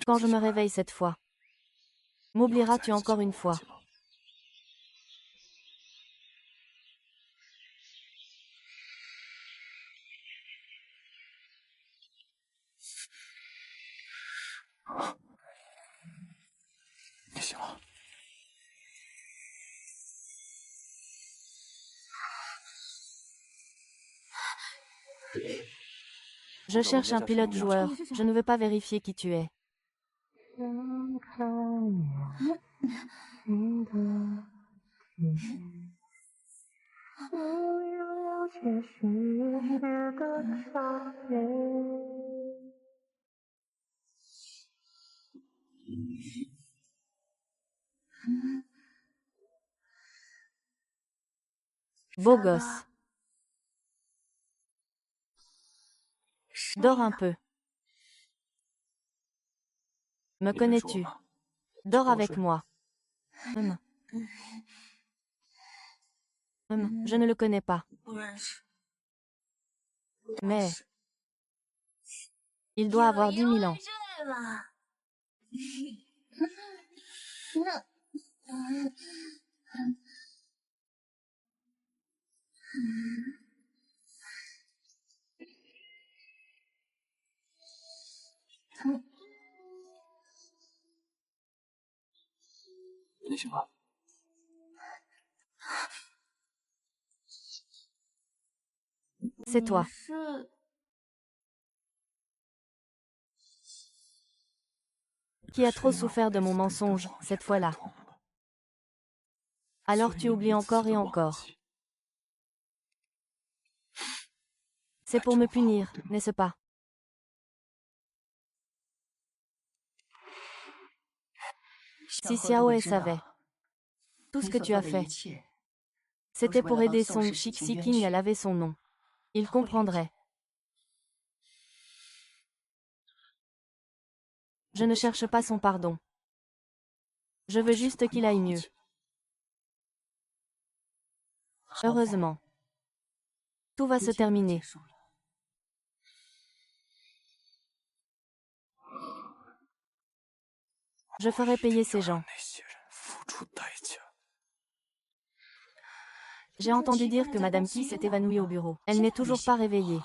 Quand je me réveille cette fois, m'oublieras-tu encore une fois? Je cherche un pilote joueur. Je ne veux pas vérifier qui tu es. Beau gosse. Dors un peu. Me connais-tu? Dors avec moi. Je ne le connais pas. Mais il doit avoir 10 000 ans. C'est toi. Qui a trop souffert de mon mensonge, cette fois-là. Alors tu oublies encore et encore. C'est pour me punir, n'est-ce pas? Si Xiaohe savait tout ce que tu as fait, c'était pour aider Song Shik-si-king à laver son nom. Il comprendrait. Je ne cherche pas son pardon. Je veux juste qu'il aille mieux. Heureusement. Tout va se terminer. Je ferai payer ces gens. J'ai entendu dire que Madame Qi s'est évanouie au bureau. Elle n'est toujours pas réveillée.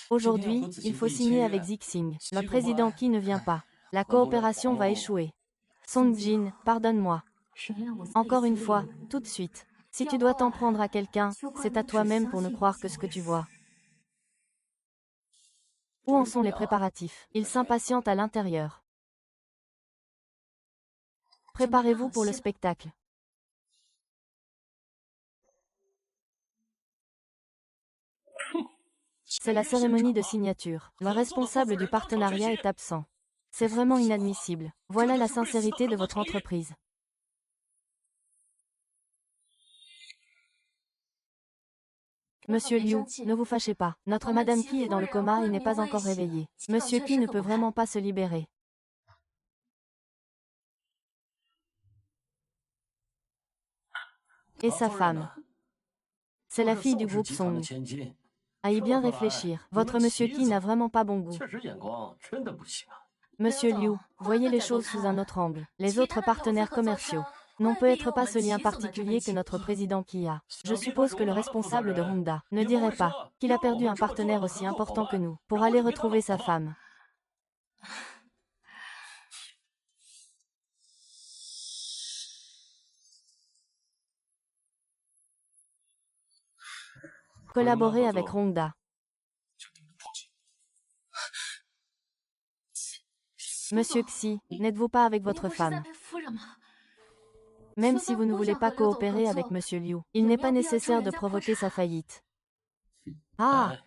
Aujourd'hui, il faut signer avec Zixing. Le président Qi ne vient pas. La coopération va échouer. Song Jin, pardonne-moi. Encore une fois, tout de suite. Si tu dois t'en prendre à quelqu'un, c'est à toi-même pour ne croire que ce que tu vois. Où en sont les préparatifs? Ils s'impatientent à l'intérieur. Préparez-vous pour le spectacle. C'est la cérémonie de signature. Le responsable du partenariat est absent. C'est vraiment inadmissible. Voilà la sincérité de votre entreprise. Monsieur Liu, ne vous fâchez pas. Notre Madame Qi est dans le coma et n'est pas encore réveillée. Monsieur Qi ne peut vraiment pas se libérer. Et sa femme. C'est la fille du groupe Song. À y bien réfléchir, votre Monsieur Qi n'a vraiment pas bon goût. Monsieur Liu, voyez les choses sous un autre angle. Les autres partenaires commerciaux n'ont peut-être pas ce lien particulier que notre président Qi a. Je suppose que le responsable de Honda ne dirait pas qu'il a perdu un partenaire aussi important que nous pour aller retrouver sa femme. Collaborer avec Honda. Monsieur Xi, n'êtes-vous pas avec votre femme? Même si vous ne voulez pas coopérer avec Monsieur Liu, il n'est pas nécessaire de provoquer sa faillite. Ah!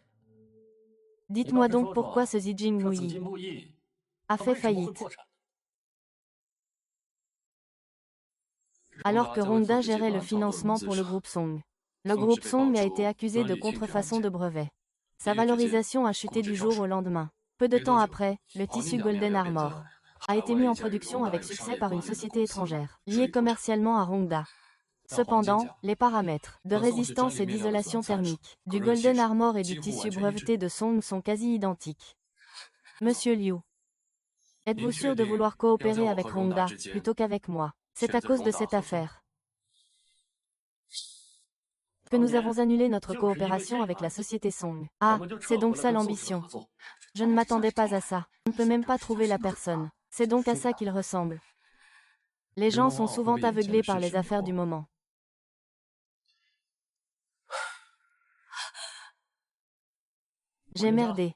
Dites-moi donc pourquoi ce Zijing Muyi a fait faillite. Alors que Honda gérait le financement pour le groupe Song. Le groupe Song a été accusé de contrefaçon de brevets. Sa valorisation a chuté du jour au lendemain. Peu de temps après, le tissu Golden Armor a été mis en production avec succès par une société étrangère, liée commercialement à Honda. Cependant, les paramètres de résistance et d'isolation thermique du Golden Armor et du tissu breveté de Song sont quasi identiques. Monsieur Liu, êtes-vous sûr de vouloir coopérer avec Honda plutôt qu'avec moi? C'est à cause de cette affaire que nous avons annulé notre coopération avec la société Song. Ah, c'est donc ça l'ambition. Je ne m'attendais pas à ça. On ne peut même pas trouver la personne. C'est donc à ça qu'il ressemble. Les gens sont souvent aveuglés par les affaires du moment. J'ai merdé.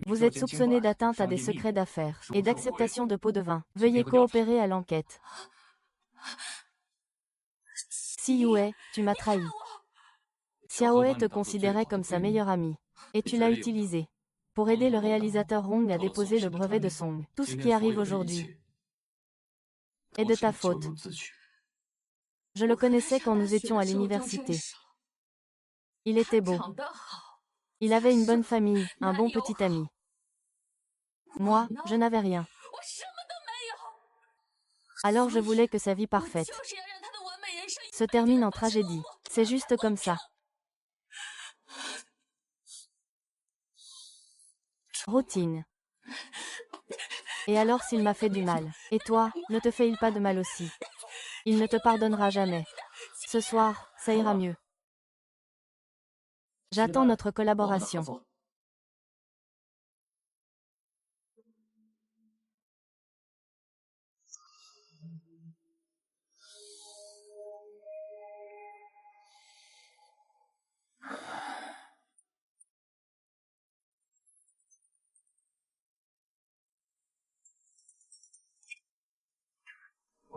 Vous êtes soupçonné d'atteinte à des secrets d'affaires et d'acceptation de pots de vin. Veuillez coopérer à l'enquête. Si Yue, tu m'as trahi. Xiaohe te considérait comme sa meilleure amie. Et tu l'as utilisé pour aider le réalisateur Hong à déposer le brevet de Song. Tout ce qui arrive aujourd'hui est de ta faute. Je le connaissais quand nous étions à l'université. Il était beau. Il avait une bonne famille, un bon petit ami. Moi, je n'avais rien. Alors je voulais que sa vie parfaite se termine en tragédie. C'est juste comme ça. Routine. Et alors s'il m'a fait du mal, et toi, ne te fait-il pas de mal aussi? Il ne te pardonnera jamais. Ce soir, ça ira mieux. J'attends notre collaboration.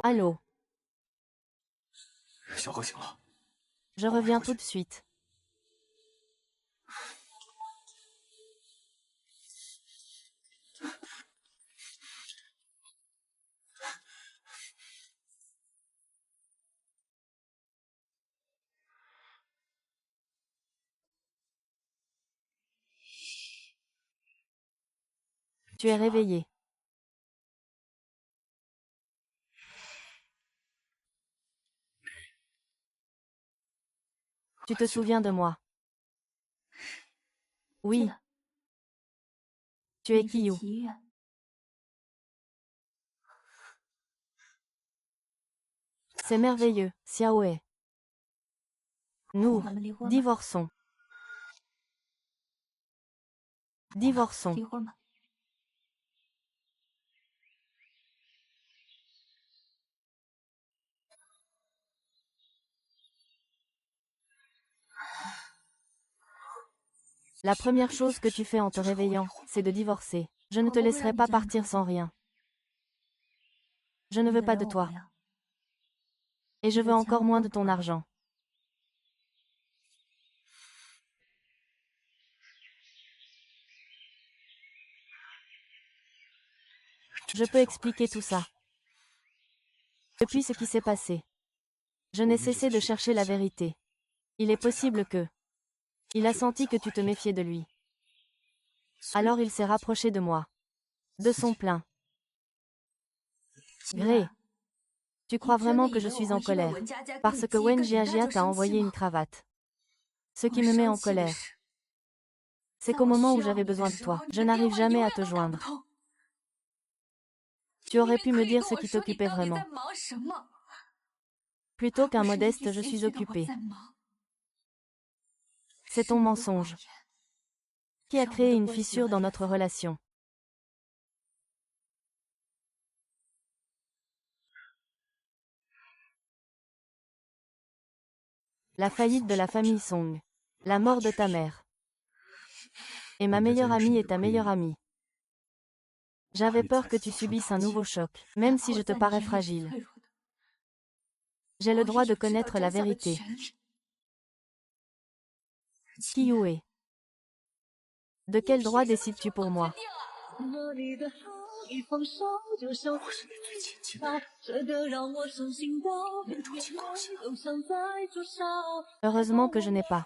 Allô? Je reviens tout de suite. Tu es réveillé. Tu te souviens de moi? Oui. Tu es Qiyu. C'est merveilleux, Xiaohe. Nous, divorçons. Divorçons. La première chose que tu fais en te réveillant, c'est de divorcer. Je ne te laisserai pas partir sans rien. Je ne veux pas de toi. Et je veux encore moins de ton argent. Je peux expliquer tout ça. Depuis ce qui s'est passé, je n'ai cessé de chercher la vérité. Il est possible que... Il a senti que tu te méfiais de lui. Alors il s'est rapproché de moi. De son plein gré. Tu crois vraiment que je suis en colère, parce que Wen Jiajia t'a envoyé une cravate. Ce qui me met en colère, c'est qu'au moment où j'avais besoin de toi, je n'arrive jamais à te joindre. Tu aurais pu me dire ce qui t'occupait vraiment. Plutôt qu'un modeste je suis occupé. C'est ton mensonge qui a créé une fissure dans notre relation. La faillite de la famille Song. La mort de ta mère. Et ma meilleure amie est ta meilleure amie. J'avais peur que tu subisses un nouveau choc, même si je te parais fragile. J'ai le droit de connaître la vérité. Qui est? De quel droit décides-tu pour moi? Heureusement que je n'ai pas.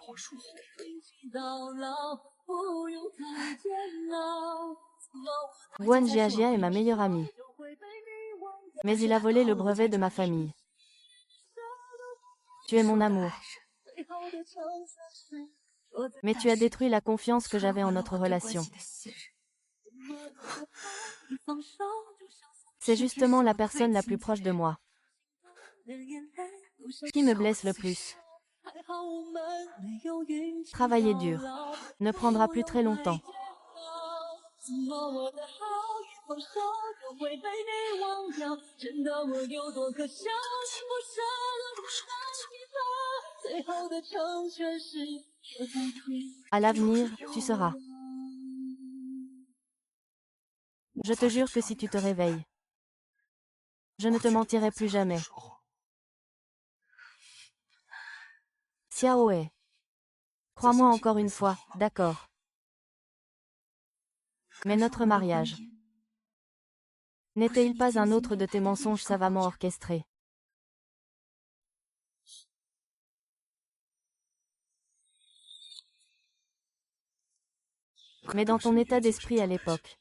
Guan Jiajia est ma meilleure amie. Mais il a volé le brevet de ma famille. Tu es mon amour. Mais tu as détruit la confiance que j'avais en notre relation. C'est justement la personne la plus proche de moi qui me blesse le plus. Travailler dur ne prendra plus très longtemps. À l'avenir, tu seras. Je te jure que si tu te réveilles, je ne te mentirai plus jamais. Xiaoe. Crois-moi encore une fois, d'accord. Mais notre mariage n'était-il pas un autre de tes mensonges savamment orchestrés? Mais dans ton état d'esprit à l'époque,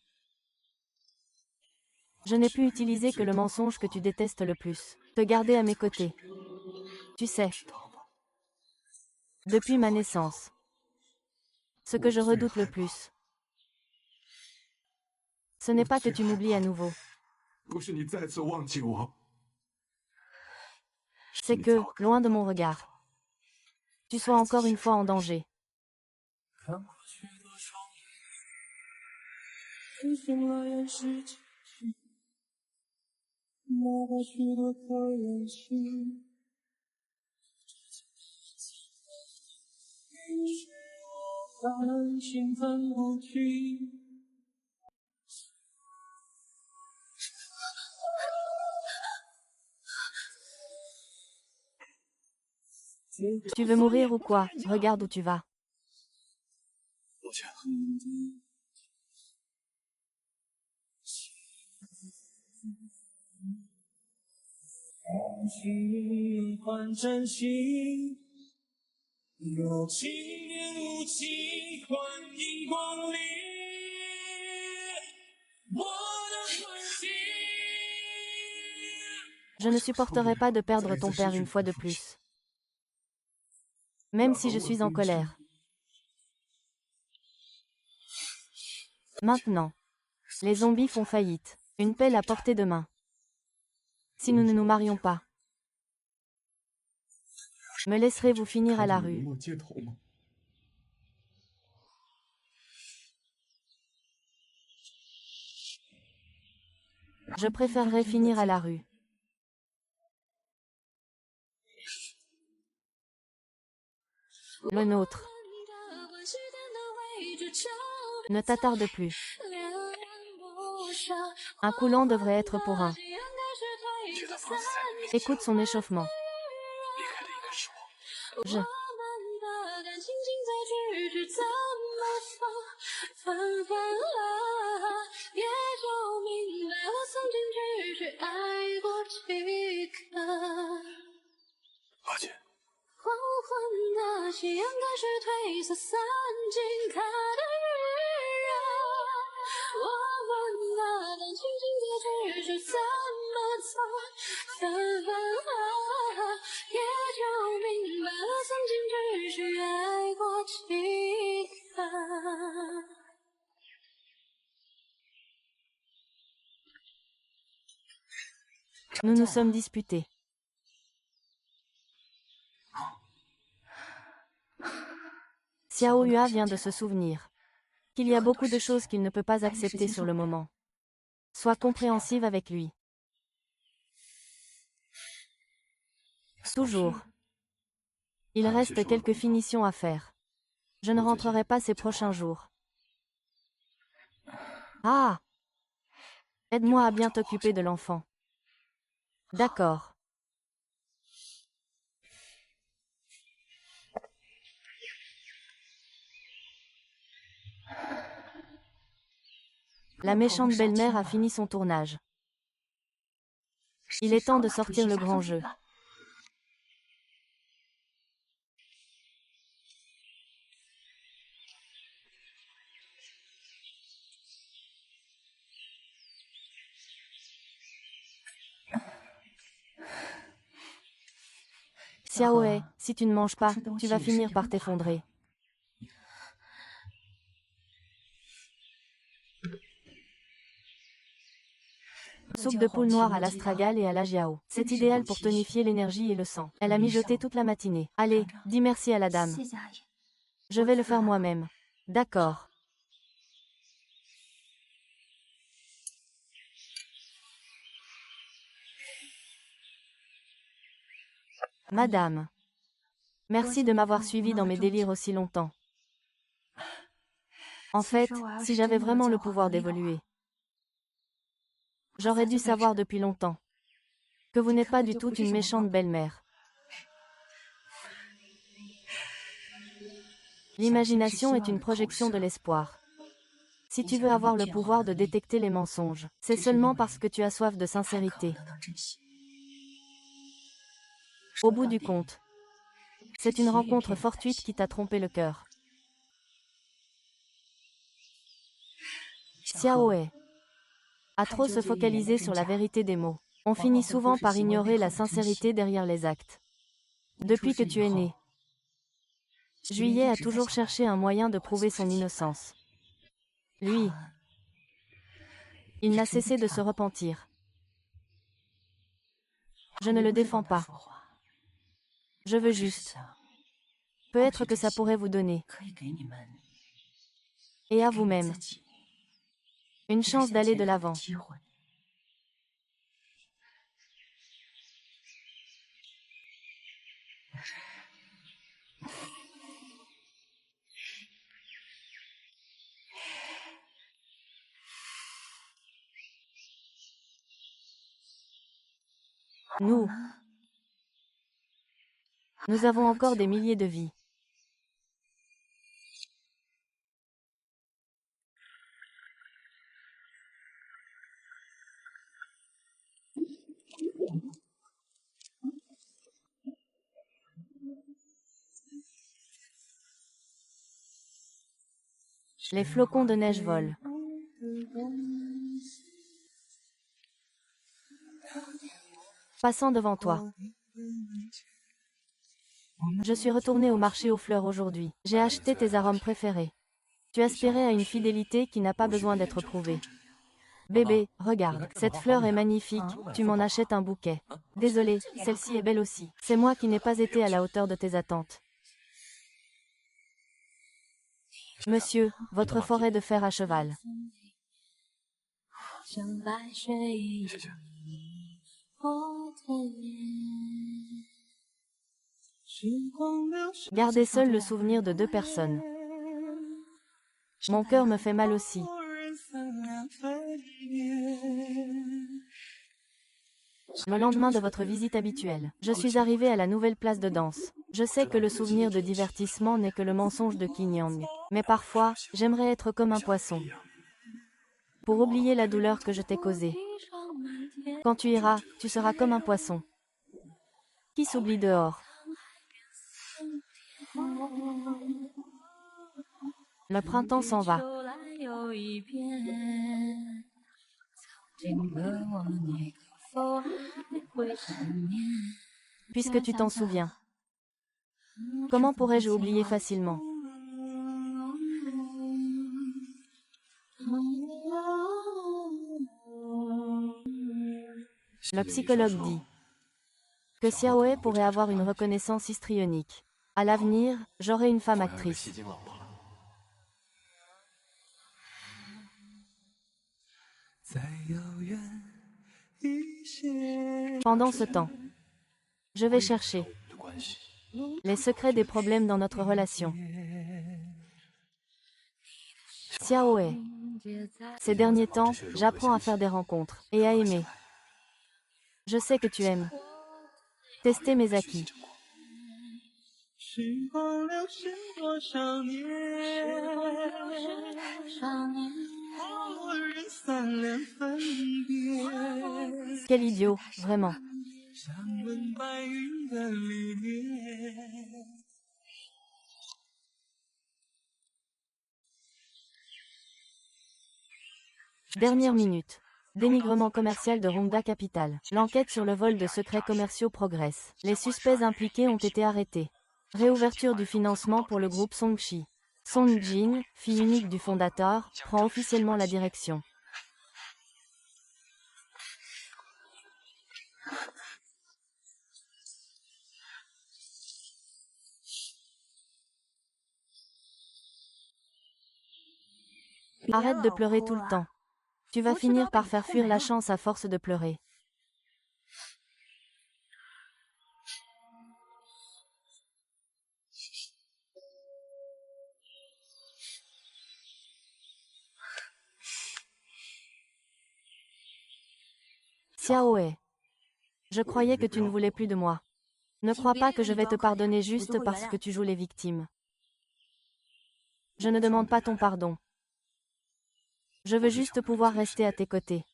je n'ai pu utiliser que le mensonge que tu détestes le plus. Te garder à mes côtés. Tu sais, depuis ma naissance, ce que je redoute le plus, ce n'est pas que tu m'oublies à nouveau. C'est que, loin de mon regard, tu sois encore une fois en danger. Tu veux mourir ou quoi? Regarde où tu vas. Je ne supporterai pas de perdre ton père une fois de plus. Même si je suis en colère. Maintenant, les zombies font faillite. Une pelle à portée de main. Si nous ne nous marions pas, me laisserez-vous finir à la rue? Je préférerais finir à la rue. Le nôtre. Ne t'attarde plus. Un coulant devrait être pour un. Écoute son échauffement. Je. Nous nous sommes disputés. Xiao Hua vient de se souvenir qu'il y a beaucoup de choses qu'il ne peut pas accepter sur le moment. Sois compréhensive avec lui. Toujours. Il reste quelques finitions à faire. Je ne rentrerai pas ces prochains jours. Ah! Aide-moi à bien t'occuper de l'enfant. D'accord. La méchante belle-mère a fini son tournage. Il est temps de sortir le grand jeu. Xiaohe, si tu ne manges pas, tu vas finir par t'effondrer. Soupe de poule noire à l'astragale et à la jiao. C'est idéal pour tonifier l'énergie et le sang. Elle a mijoté toute la matinée. Allez, dis merci à la dame. Je vais le faire moi-même. D'accord. Madame. Merci de m'avoir suivi dans mes délires aussi longtemps. En fait, si j'avais vraiment le pouvoir d'évoluer, j'aurais dû savoir depuis longtemps que vous n'êtes pas du tout une méchante belle-mère. L'imagination est une projection de l'espoir. Si tu veux avoir le pouvoir de détecter les mensonges, c'est seulement parce que tu as soif de sincérité. Au bout du compte, c'est une rencontre fortuite qui t'a trompé le cœur. Xiaohe. À trop se focaliser sur la vérité des mots, on finit souvent par ignorer la sincérité derrière les actes. Depuis que tu es né, Juillet a toujours cherché un moyen de prouver son innocence. Lui, il n'a cessé de se repentir. Je ne le défends pas. Je veux juste. Peut-être que ça pourrait vous donner, et à vous-même, une chance d'aller de l'avant. Nous avons encore des milliers de vies. Les flocons de neige volent. Passant devant toi. Je suis retournée au marché aux fleurs aujourd'hui. J'ai acheté tes arômes préférés. Tu aspirais à une fidélité qui n'a pas besoin d'être prouvée. Bébé, regarde, cette fleur est magnifique, tu m'en achètes un bouquet. Désolée, celle-ci est belle aussi. C'est moi qui n'ai pas été à la hauteur de tes attentes. Monsieur, votre forêt de fer à cheval. Gardez seul le souvenir de deux personnes. Mon cœur me fait mal aussi. Le lendemain de votre visite habituelle, je suis arrivée à la nouvelle place de danse. Je sais que le souvenir de divertissement n'est que le mensonge de Qin Yang. Mais parfois, j'aimerais être comme un poisson. Pour oublier la douleur que je t'ai causée. Quand tu iras, tu seras comme un poisson. Qui s'oublie dehors. Le printemps s'en va. Puisque tu t'en souviens. Comment pourrais-je oublier facilement? Le psychologue dit que Xiaohe pourrait avoir une reconnaissance histrionique. À l'avenir, j'aurai une femme actrice. Pendant ce temps, je vais chercher les secrets des problèmes dans notre relation. Xiaohe. Ces derniers temps, j'apprends à faire des rencontres et à aimer. Je sais que tu aimes tester mes acquis. Quel idiot, vraiment. Dernière minute. Dénigrement commercial de Honda Capital. L'enquête sur le vol de secrets commerciaux progresse. Les suspects impliqués ont été arrêtés. Réouverture du financement pour le groupe Songshi. Song Jin, fille unique du fondateur, prend officiellement la direction. Arrête de pleurer tout le temps. Tu vas finir par faire fuir la chance à force de pleurer. Xiaohe. Je croyais que tu ne voulais plus de moi. Ne crois pas que je vais te pardonner juste parce que tu joues les victimes. Je ne demande pas ton pardon. Je veux juste pouvoir rester à tes côtés.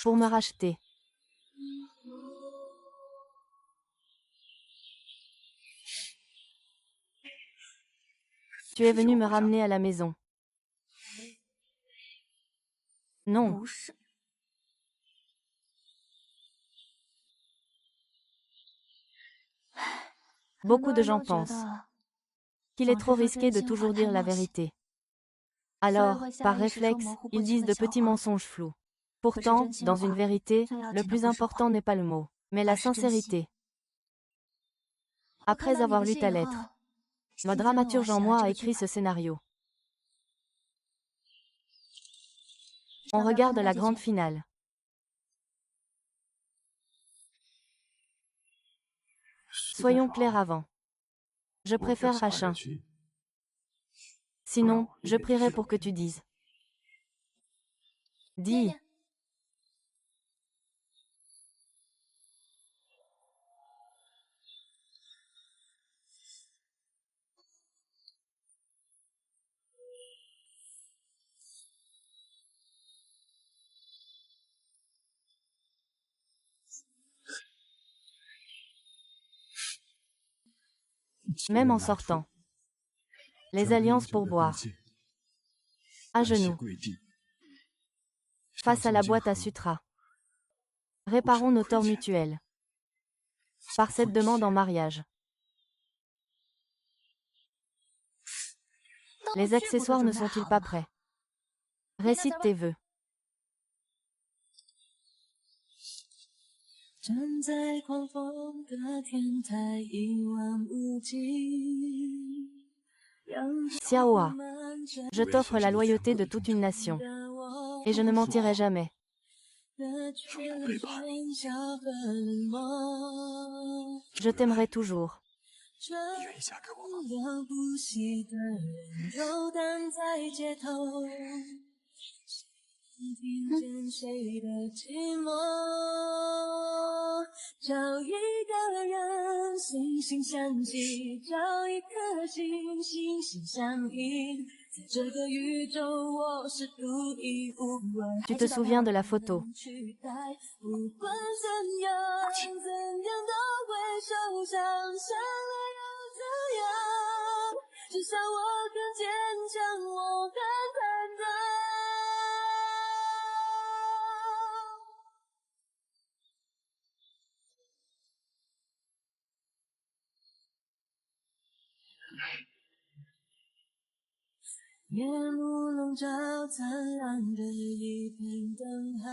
Pour me racheter. Tu es venu me ramener à la maison. Non. Beaucoup de gens pensent qu'il est trop risqué de toujours dire la vérité. Alors, par réflexe, ils disent de petits mensonges flous. Pourtant, dans une vérité, le plus important n'est pas le mot, mais la sincérité. Après avoir lu ta lettre, le dramaturge en moi a écrit ce scénario. On regarde la grande finale. Soyons clairs avant. Je préfère Hachin. Sinon, je prierai pour que tu dises. Dis. Même en sortant. Les alliances pour boire. À genoux. Face à la boîte à sutra. Réparons nos torts mutuels. Par cette demande en mariage. Les accessoires ne sont-ils pas prêts? Récite tes vœux. Xiaoa. Je t'offre la loyauté de toute une nation. Et je ne mentirai jamais. Je t'aimerai toujours.
你愿意嫁给我吗？
了不起的人游荡在街头，听见谁的寂寞？找一个人心心相惜，找一颗心心心相印。在这个宇宙，我是独一无二。
Tu te souviens de la photo?
不管怎样，怎样都会受伤，伤了又怎样？至少我更坚强，我更坦荡。夜幕笼罩灿烂的一片灯海。